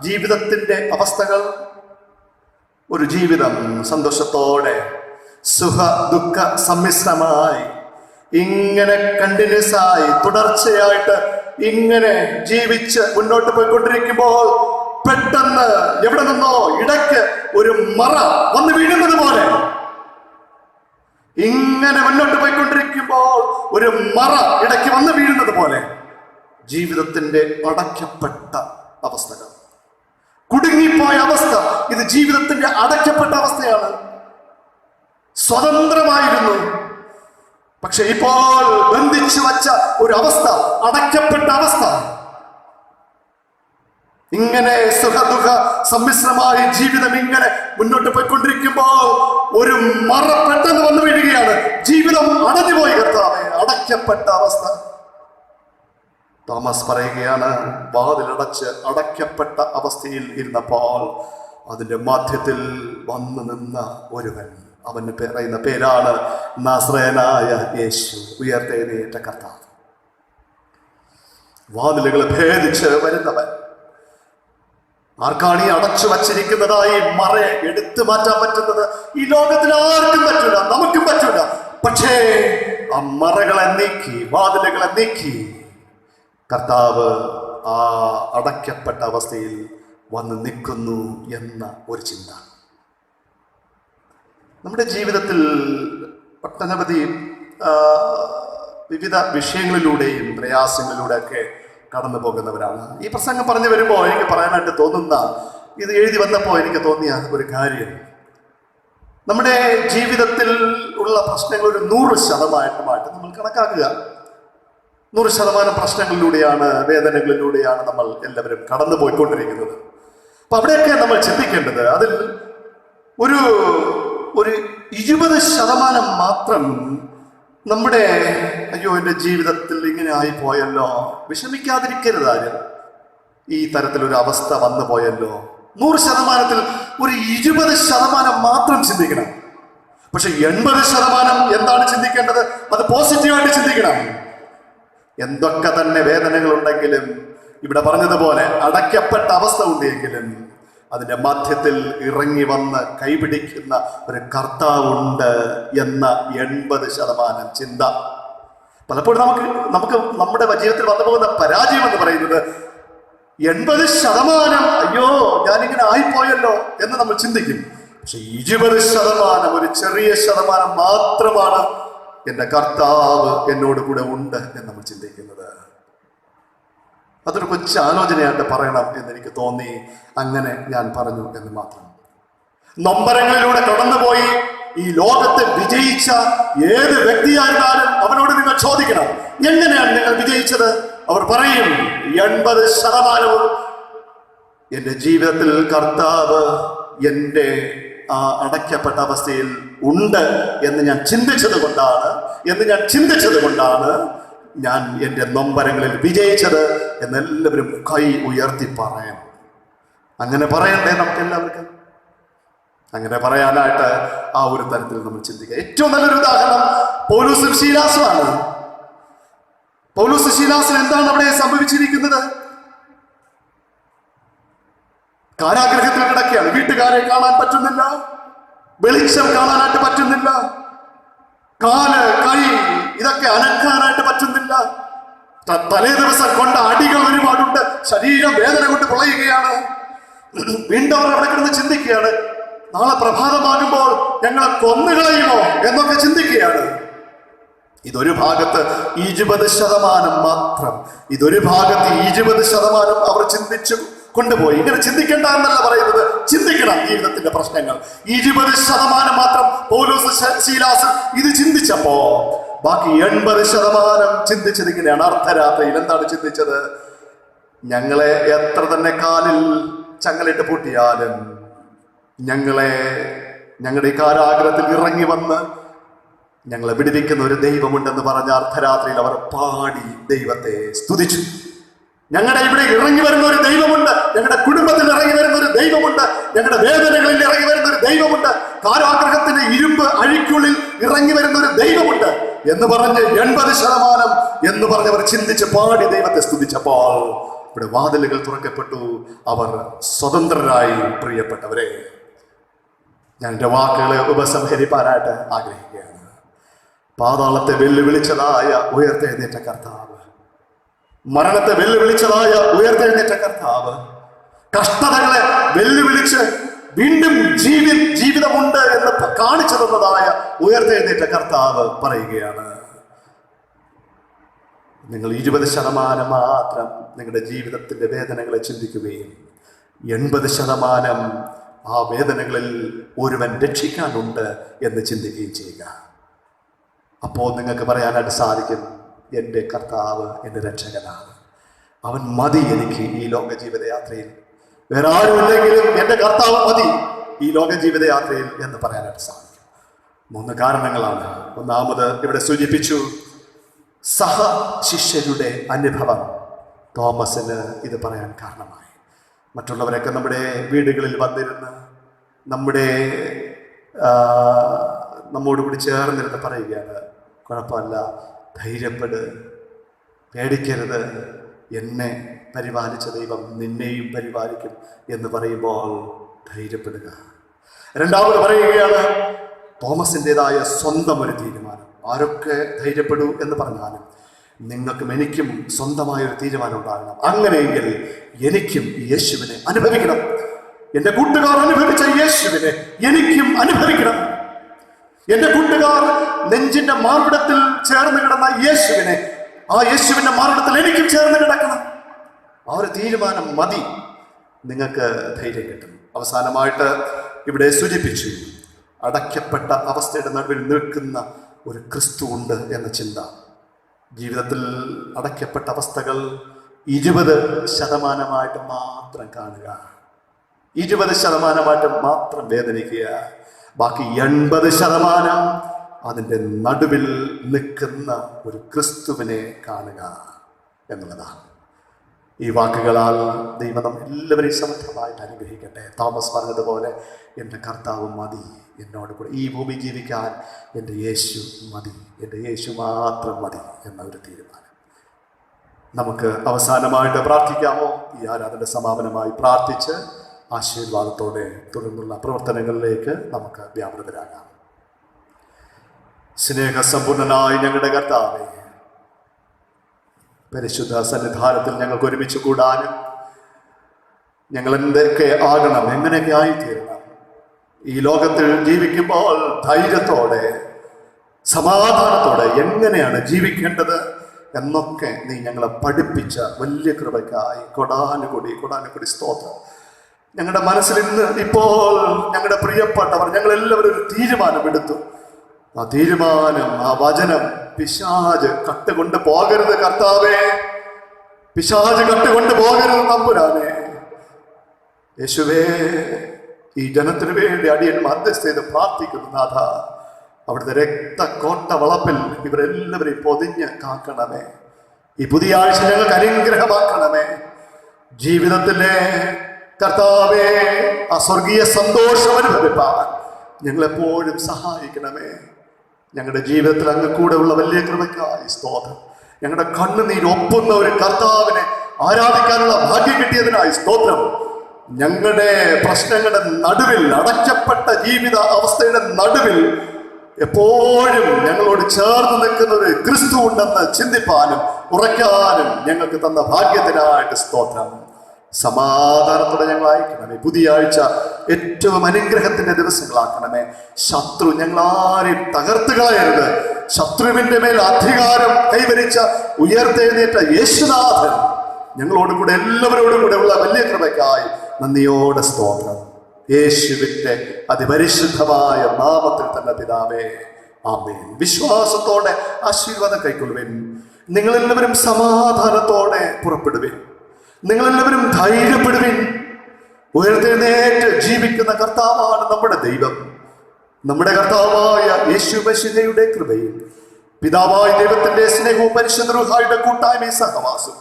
ജീവിതത്തിന്റെ അവസ്ഥകൾ? ഒരു ജീവിതം സന്തോഷത്തോടെ സുഖ ദുഃഖ സമ്മിശ്രമായി ഇങ്ങനെ കണ്ടിന്യൂസ് ആയി തുടർച്ചയായിട്ട് ഇങ്ങനെ ജീവിച്ച് മുന്നോട്ട് പോയിക്കൊണ്ടിരിക്കുമ്പോൾ പെട്ടെന്ന് എവിടെ നിന്നോ ഇടയ്ക്ക് ഒരു മറ വന്ന് വീഴുന്നത് പോലെ, ഇങ്ങനെ മുന്നോട്ട് പോയിക്കൊണ്ടിരിക്കുമ്പോൾ ഒരു മറ ഇടയ്ക്ക് വന്ന് വീഴുന്നത് പോലെ ജീവിതത്തിന്റെ അടയ്ക്കപ്പെട്ട അവസ്ഥകൾ, കുടുങ്ങിപ്പോയ അവസ്ഥ. ഇത് ജീവിതത്തിന്റെ അടയ്ക്കപ്പെട്ട അവസ്ഥയാണ്. സ്വതന്ത്രമായിരുന്നു, പക്ഷെ ഇപ്പോൾ ബന്ധിച്ചു വച്ച ഒരു അവസ്ഥ, അടയ്ക്കപ്പെട്ട അവസ്ഥ. ഇങ്ങനെ സുഖദുഃഖ സമ്മിശ്രമായി ജീവിതം ഇങ്ങനെ മുന്നോട്ട് പോയിക്കൊണ്ടിരിക്കുമ്പോൾ ഒരു മറ പെട്ടെന്ന് വന്നു വീഴുകയാണ്. ജീവിതം അടഞ്ഞുപോയി. കർത്താവേ, അടയ്ക്കപ്പെട്ട അവസ്ഥ. തോമസ് പറയുകയാണ്, വാതിലടച്ച് അടയ്ക്കപ്പെട്ട അവസ്ഥയിൽ ഇരുന്നപ്പോൾ അതിന്റെ മധ്യത്തിൽ വന്നു നിന്ന ഒരുവൻ, അവന് പറയുന്ന പേരാണ് നസ്രയനായ യേശു, ഉയർത്തെഴുന്നേറ്റ കർത്താവ്. വാതിലുകൾ ഭേദിച്ച് വരുന്നവൻ. ആർക്കാണ് ഈ അടച്ചു വച്ചിരിക്കുന്നതായി മറയെ എടുത്തു മാറ്റാൻ പറ്റുന്നത്? ഈ ലോകത്തിൽ ആർക്കും പറ്റൂല, നമുക്കും പറ്റൂല. പക്ഷേ ആ മറകളെ നീക്കി, വാതിലുകളെ നീക്കി കർത്താവ് ആ അടയ്ക്കപ്പെട്ട അവസ്ഥയിൽ വന്ന് നിൽക്കുന്നു എന്ന ഒരു ചിന്ത. നമ്മുടെ ജീവിതത്തിൽ ഒട്ടനവധി വിവിധ വിഷയങ്ങളിലൂടെയും പ്രയാസങ്ങളിലൂടെയൊക്കെ കടന്നു പോകുന്നവരാണ്. ഈ പ്രസംഗം പറഞ്ഞു വരുമ്പോൾ എനിക്ക് പറയാനായിട്ട് തോന്നുന്ന, ഇത് എഴുതി വന്നപ്പോൾ എനിക്ക് തോന്നിയ ഒരു കാര്യം, നമ്മുടെ ജീവിതത്തിൽ ഉള്ള പ്രശ്നങ്ങൾ ഒരു 100% നമ്മൾ കണക്കാക്കുക. 100% പ്രശ്നങ്ങളിലൂടെയാണ്, വേദനകളിലൂടെയാണ് നമ്മൾ എല്ലാവരും കടന്നു പോയിക്കൊണ്ടിരിക്കുന്നത്. അപ്പൊ അവിടെയൊക്കെ നമ്മൾ ചിന്തിക്കേണ്ടത്, അതിൽ ഒരു 20% മാത്രം നമ്മുടെ അയ്യോ എൻ്റെ ജീവിതത്തിൽ ഇങ്ങനെ ആയിപ്പോയല്ലോ, വിഷമിക്കാതിരിക്കരുത് ആരും. ഈ തരത്തിലൊരു അവസ്ഥ വന്നു പോയല്ലോ. 100%ത്തിൽ ഒരു 20% മാത്രം ചിന്തിക്കണം. പക്ഷെ 80% എന്താണ് ചിന്തിക്കേണ്ടത്? അത് പോസിറ്റീവായിട്ട് ചിന്തിക്കണം. എന്തൊക്കെ തന്നെ വേദനകൾ ഉണ്ടെങ്കിലും, ഇവിടെ പറഞ്ഞതുപോലെ അടയ്ക്കപ്പെട്ട അവസ്ഥ ഉണ്ടെങ്കിലും അതിന്റെ മധ്യത്തിൽ ഇറങ്ങി വന്ന് കൈപിടിക്കുന്ന ഒരു കർത്താവുണ്ട് എന്ന 80% ചിന്ത. പലപ്പോഴും നമുക്ക് നമ്മുടെ ജീവിതത്തിൽ വന്നു പോകുന്ന പരാജയം എന്ന് പറയുന്നത് 80% അയ്യോ ഞാനിങ്ങനെ ആയിപ്പോയല്ലോ എന്ന് നമ്മൾ ചിന്തിക്കും. പക്ഷെ 20% ഒരു ചെറിയ ശതമാനം മാത്രമാണ് എൻ്റെ കർത്താവ് എന്നോട് കൂടെ ഉണ്ട് എന്ന് നമ്മൾ ചിന്തിക്കുന്നത്. അതൊരു കൊച്ചു ആലോചനയായിട്ട് പറയണം എന്നെനിക്ക് തോന്നി. അങ്ങനെ ഞാൻ പറഞ്ഞു എന്ന് മാത്രം. നൊമ്പരങ്ങളിലൂടെ കടന്നുപോയി ഈ ലോകത്തെ വിജയിച്ച ഏത് വ്യക്തിയായിരുന്നാലും അവനോട് നിങ്ങൾ ചോദിക്കണം, എങ്ങനെയാണ് നിങ്ങൾ വിജയിച്ചത്? അവർ പറയും, 80% എൻ്റെ ജീവിതത്തിൽ കർത്താവ് എൻ്റെ ആ അടയ്ക്കപ്പെട്ട അവസ്ഥയിൽ ഉണ്ട് എന്ന് ഞാൻ ചിന്തിച്ചത് കൊണ്ടാണ് ഞാൻ എൻ്റെ നൊമ്പരങ്ങളിൽ വിജയിച്ചത് എന്നെല്ലാവരും കൈ ഉയർത്തി പറയണം. അങ്ങനെ പറയണ്ടേ നമുക്കെല്ലാവർക്കും? അങ്ങനെ പറയാനായിട്ട് ആ ഒരു തരത്തിൽ നമ്മൾ ചിന്തിക്കുക. ഏറ്റവും നല്ലൊരു ഉദാഹരണം പൗലോസും ശീലാസുമാണ്. പൗലോസ് ശീലാസിന് എന്താണ് അവിടെ സംഭവിച്ചിരിക്കുന്നത്? കാരാഗ്രഹത്തിൽ കിടക്കുകയാണ്. വീട്ടുകാരെ കാണാൻ പറ്റുന്നില്ല, വെളിച്ചം കാണാനായിട്ട് പറ്റുന്നില്ല, കാല് കൈ ഇതൊക്കെ അനക്കാനായിട്ട് പറ്റുന്നില്ല. തലേ ദിവസം കൊണ്ട അടികൾ ഒരുപാടുണ്ട്, ശരീരം വേദന കൊണ്ട് പൊളയുകയാണ്. വീണ്ടും അവർ അവിടെ കിടന്ന് ചിന്തിക്കുകയാണ്, നാളെ പ്രഭാതമാകുമ്പോൾ ഞങ്ങളെ കൊന്നുകളയുമോ എന്നൊക്കെ ചിന്തിക്കുകയാണ്. ഇതൊരു ഭാഗത്ത് 20% മാത്രം, ഇതൊരു ഭാഗത്ത് 20% അവർ ചിന്തിച്ചു കൊണ്ടുപോയി. ഇങ്ങനെ ചിന്തിക്കേണ്ട എന്നല്ല പറയുന്നത്, ചിന്തിക്കണം ജീവിതത്തിന്റെ പ്രശ്നങ്ങൾ. 20% മാത്രം പൗലോസ് ശീലാസ് ഇത് ചിന്തിച്ചപ്പോ ബാക്കി 80% ചിന്തിച്ചത് ഇങ്ങനെയാണ്. അർദ്ധരാത്രിയിൽ എന്താണ് ചിന്തിച്ചത്? ഞങ്ങളെ എത്ര തന്നെ കാലിൽ ചങ്ങലിട്ട് പൂട്ടിയാലും ഞങ്ങളെ ഞങ്ങളുടെ ഈ കാരാഗ്രഹത്തിൽ ഇറങ്ങി വന്ന് ഞങ്ങളെ വിടുവിക്കുന്ന ഒരു ദൈവമുണ്ടെന്ന് പറഞ്ഞ അർദ്ധരാത്രിയിൽ അവർ പാടി ദൈവത്തെ സ്തുതിച്ചു. ഞങ്ങളുടെ ഇവിടെ ഇറങ്ങി വരുന്ന ഒരു ദൈവമുണ്ട്, ഞങ്ങളുടെ കുടുംബത്തിൽ ഇറങ്ങി വരുന്ന ഒരു ദൈവമുണ്ട്, ഞങ്ങളുടെ വേദനകളിൽ ഇറങ്ങി വരുന്ന ഒരു ദൈവമുണ്ട്, കാരാഗ്രഹത്തിന്റെ ഇരുമ്പ് അഴിക്കുള്ളിൽ ഇറങ്ങി വരുന്ന ഒരു ദൈവമുണ്ട് എന്ന് പറഞ്ഞ് 80% എന്ന് പറഞ്ഞവർ ചിന്തിച്ച് പാടി ദൈവത്തെ സ്തുതിച്ചപ്പോൾ ഇവിടെ വാതിലുകൾ തുറക്കപ്പെട്ടു. അവർ സ്വതന്ത്രരായി. പ്രിയപ്പെട്ടവരെ, ഞാൻ എൻ്റെ വാക്കുകളെ ഉപസംഹരിപ്പാനായിട്ട് ആഗ്രഹിക്കുകയാണ്. പാതാളത്തെ വെല്ലുവിളിച്ചതായ ഉയർത്തെഴുന്നേറ്റ കർത്താവ്, മരണത്തെ വെല്ലുവിളിച്ചതായ ഉയർത്തെഴുന്നേറ്റ കർത്താവ്, കഷ്ടതകളെ വെല്ലുവിളിച്ച് വീണ്ടും ജീവിതമുണ്ട് എന്ന് കാണിച്ചു തന്നതായ ഉയർത്തെഴുന്നേറ്റ കർത്താവ് പറയുകയാണ്, നിങ്ങൾ 20% മാത്രം നിങ്ങളുടെ ജീവിതത്തിന്റെ വേദനകളെ ചിന്തിക്കുകയും 80% ആ വേദനകളിൽ ഒരുവൻ രക്ഷിക്കാനുണ്ട് എന്ന് ചിന്തിക്കുകയും ചെയ്യുക. അപ്പോൾ നിങ്ങൾക്ക് പറയാനായിട്ട് സാധിക്കും, എൻ്റെ കർത്താവ് എൻ്റെ രക്ഷകനാണ്, അവൻ മതി എനിക്ക് ഈ ലോക ജീവിതയാത്രയിൽ, വേറെ ആരുമില്ലെങ്കിലും എൻ്റെ കർത്താവ് മതി ഈ ലോക ജീവിതയാത്രയിൽ എന്ന് പറയാനായിട്ട് സാധിക്കും. 3 കാരണങ്ങളാണ്. ഒന്നാമത് ഇവിടെ സൂചിപ്പിച്ചു, സഹ ശിഷ്യരുടെ അനുഭവം തോമസിന് ഇത് പറയാൻ കാരണമായി. മറ്റുള്ളവരൊക്കെ നമ്മുടെ വീടുകളിൽ വന്നിരുന്ന് നമ്മോടുകൂടി ചേർന്നിരുന്ന് പറയുകയാണ്, കുഴപ്പമില്ല, ധൈര്യപ്പെട്, പേടിക്കരുത്, എന്നെ പരിപാലിച്ച ദൈവം നിന്നെയും പരിപാലിക്കും എന്ന് പറയുമ്പോൾ ധൈര്യപ്പെടുക. രണ്ടാമത് പറയുകയാണ്, തോമസിൻ്റെതായ സ്വന്തം ഒരു തീരുമാനം. ആരൊക്കെ ധൈര്യപ്പെടൂ എന്ന് പറഞ്ഞാലും നിങ്ങൾക്കും എനിക്കും സ്വന്തമായൊരു തീരുമാനം ഉണ്ടാകണം. അങ്ങനെയെങ്കിൽ എനിക്കും യേശുവിനെ അനുഭവിക്കണം. എൻ്റെ കൂട്ടുകാർ അനുഭവിച്ച യേശുവിനെ എനിക്കും അനുഭവിക്കണം. എൻ്റെ കൂട്ടുകാർ നെഞ്ചിന്റെ മാർവിടത്തിൽ ചേർന്ന് കിടന്ന യേശുവിനെ, ആ യേശുവിന്റെ മാർവിടത്തിൽ എനിക്കും ചേർന്ന് കിടക്കണം. ആ ഒരു തീരുമാനം മതി, നിങ്ങൾക്ക് ധൈര്യം കിട്ടും. അവസാനമായിട്ട് ഇവിടെ സൂചിപ്പിച്ചു, അടയ്ക്കപ്പെട്ട അവസ്ഥയുടെ നടുവിൽ നിൽക്കുന്ന ഒരു ക്രിസ്തു ഉണ്ട് എന്ന ചിന്ത. ജീവിതത്തിൽ അടയ്ക്കപ്പെട്ട അവസ്ഥകൾ 20% മാത്രം കാണുക, 20% മാത്രം വേദനിക്കുക, ബാക്കി 80% അതിൻ്റെ നടുവിൽ നിൽക്കുന്ന ഒരു ക്രിസ്തുവിനെ കാണുക എന്നുള്ളതാണ്. ഈ വാക്കുകളാൽ ദൈവം നാം എല്ലാവരെയും സമർത്ഥമായിട്ട് അനുഗ്രഹിക്കട്ടെ. തോമസ് പറഞ്ഞതുപോലെ, എൻ്റെ കർത്താവ് മതി എന്നോട് കൂടെ ഈ ഭൂമി ജീവിക്കാൻ, എൻ്റെ യേശു മതി, എൻ്റെ യേശു മാത്രം മതി എന്ന ഒരു തീരുമാനം. നമുക്ക് അവസാനമായിട്ട് പ്രാർത്ഥിക്കാമോ? ഈ ആരാധന സമാപനമായി പ്രാർത്ഥിച്ച് ആശീർവാദത്തോടെ തുടർന്നുള്ള പ്രവർത്തനങ്ങളിലേക്ക് നമുക്ക് വ്യാപൃതരാകാം. സ്നേഹസമ്പൂർണനായി ഞങ്ങളുടെ കർത്താവേ, പരിശുദ്ധ സന്നിധാനത്തിൽ ഞങ്ങൾക്ക് ഒരുമിച്ച് കൂടാനും ഞങ്ങൾ എന്തൊക്കെ ആകണം, എങ്ങനെയൊക്കെ ആയിത്തീരണം, ഈ ലോകത്തിൽ ജീവിക്കുമ്പോൾ ധൈര്യത്തോടെ സമാധാനത്തോടെ എങ്ങനെയാണ് ജീവിക്കേണ്ടത് എന്നൊക്കെ നീ ഞങ്ങളെ പഠിപ്പിച്ച വലിയ കൃപയ്ക്കായി കൊടാനുകൂടി സ്തോത്രം. ഞങ്ങളുടെ മനസ്സിൽ ഇന്ന് ഇപ്പോൾ ഞങ്ങളുടെ പ്രിയപ്പെട്ടവർ ഞങ്ങളെല്ലാവരും ഒരു തീരുമാനമെടുത്തു. ആ തീരുമാനം, ആ വചനം പിശാച് കട്ടുകൊണ്ട് പോകരുത് കർത്താവേ, പിശാച് കട്ടുകൊണ്ട് പോകരുത് തമ്പുരാനെ. യേശുവേ, ഈ ജനത്തിന് വേണ്ടി അടിയൻ മധ്യസ്ഥ ചെയ്ത് പ്രാർത്ഥിക്കുന്നു നാഥ. അവിടുത്തെ രക്തക്കോട്ട വളപ്പിൽ ഇവരെല്ലാവരെയും പൊതിഞ്ഞ് കാക്കണമേ. ഈ പുതിയ ആഴ്ച ഞങ്ങൾക്ക് അനുഗ്രഹമാക്കണമേ. ജീവിതത്തിലെ കർത്താവേ, ആ സ്വർഗീയ സന്തോഷം അനുഭവിപ്പാൻ ഞങ്ങളെപ്പോഴും സഹായിക്കണമേ. ഞങ്ങളുടെ ജീവിതത്തിൽ അങ്ങ് കൂടെ ഉള്ള വലിയ കൃപയ്ക്കായി സ്തോത്രം. ഞങ്ങളുടെ കണ്ണുനീരൊപ്പുന്ന ഒരു കർത്താവിനെ ആരാധിക്കാനുള്ള ഭാഗ്യം കിട്ടിയതിനായി സ്തോത്രം. ഞങ്ങളുടെ പ്രശ്നങ്ങളുടെ നടുവിൽ, അടയ്ക്കപ്പെട്ട ജീവിത അവസ്ഥയുടെ നടുവിൽ എപ്പോഴും ഞങ്ങളോട് ചേർന്ന് നിൽക്കുന്ന ഒരു ക്രിസ്തു ഉണ്ടെന്ന് ചിന്തിപ്പാനും ഉറയ്ക്കാനും ഞങ്ങൾക്ക് തന്ന ഭാഗ്യത്തിനായിട്ട് സ്തോത്രം. സമാധാനത്തോടെ ഞങ്ങൾ അയക്കണമേ. പുതിയ ആഴ്ച ഏറ്റവും അനുഗ്രഹത്തിന്റെ ദിവസങ്ങളാക്കണമേ. ശത്രു ഞങ്ങളാരെയും തകർത്ത് കളയരുത്. ശത്രുവിന്റെ മേൽ അധികാരം കൈവരിച്ച ഉയർത്തെഴുന്നേറ്റ യേശുനാഥൻ ഞങ്ങളോടും കൂടെ എല്ലാവരോടും കൂടെ ഉള്ള വലിയ കൃപയ്ക്കായി നന്ദിയോടെ സ്തോത്രം. യേശുവിന്റെ അതിപരിശുദ്ധമായ നാമത്തിൽ തന്നെ പിതാവേ, ആമേൻ. വിശ്വാസത്തോടെ ആശീർവാദം കൈക്കൊള്ളുവിൻ. നിങ്ങളെല്ലാവരും സമാധാനത്തോടെ പുറപ്പെടുവിൻ. നിങ്ങളെല്ലാവരും ധൈര്യപ്പെടുവിൻ. ഉയർത്തെഴുന്നേറ്റ് ജീവിക്കുന്ന കർത്താവാണ് നമ്മുടെ ദൈവം. നമ്മുടെ കർത്താവായ യേശുമശിഹയുടെ കൃപയും പിതാവായ ദൈവത്തിന്റെ സ്നേഹവും പരിശുദ്ധ റൂഹായുടെ കൂട്ടായ്മയും സഹവാസം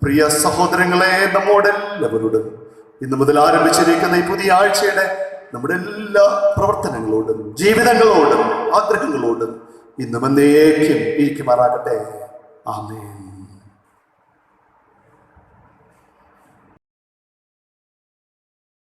പ്രിയ സഹോദരങ്ങളെ നമ്മോടെല്ലാവരോടും ഇന്നു മുതൽ ആരംഭിച്ചിരിക്കുന്ന ഈ പുതിയ ആഴ്ചയുടെ നമ്മുടെ എല്ലാ പ്രവർത്തനങ്ങളോടും ജീവിതങ്ങളോടും ആഗ്രഹങ്ങളോടും ഇന്നും എന്നേക്കും ഇരിക്കുമാറാകട്ടെ. ആമേൻ.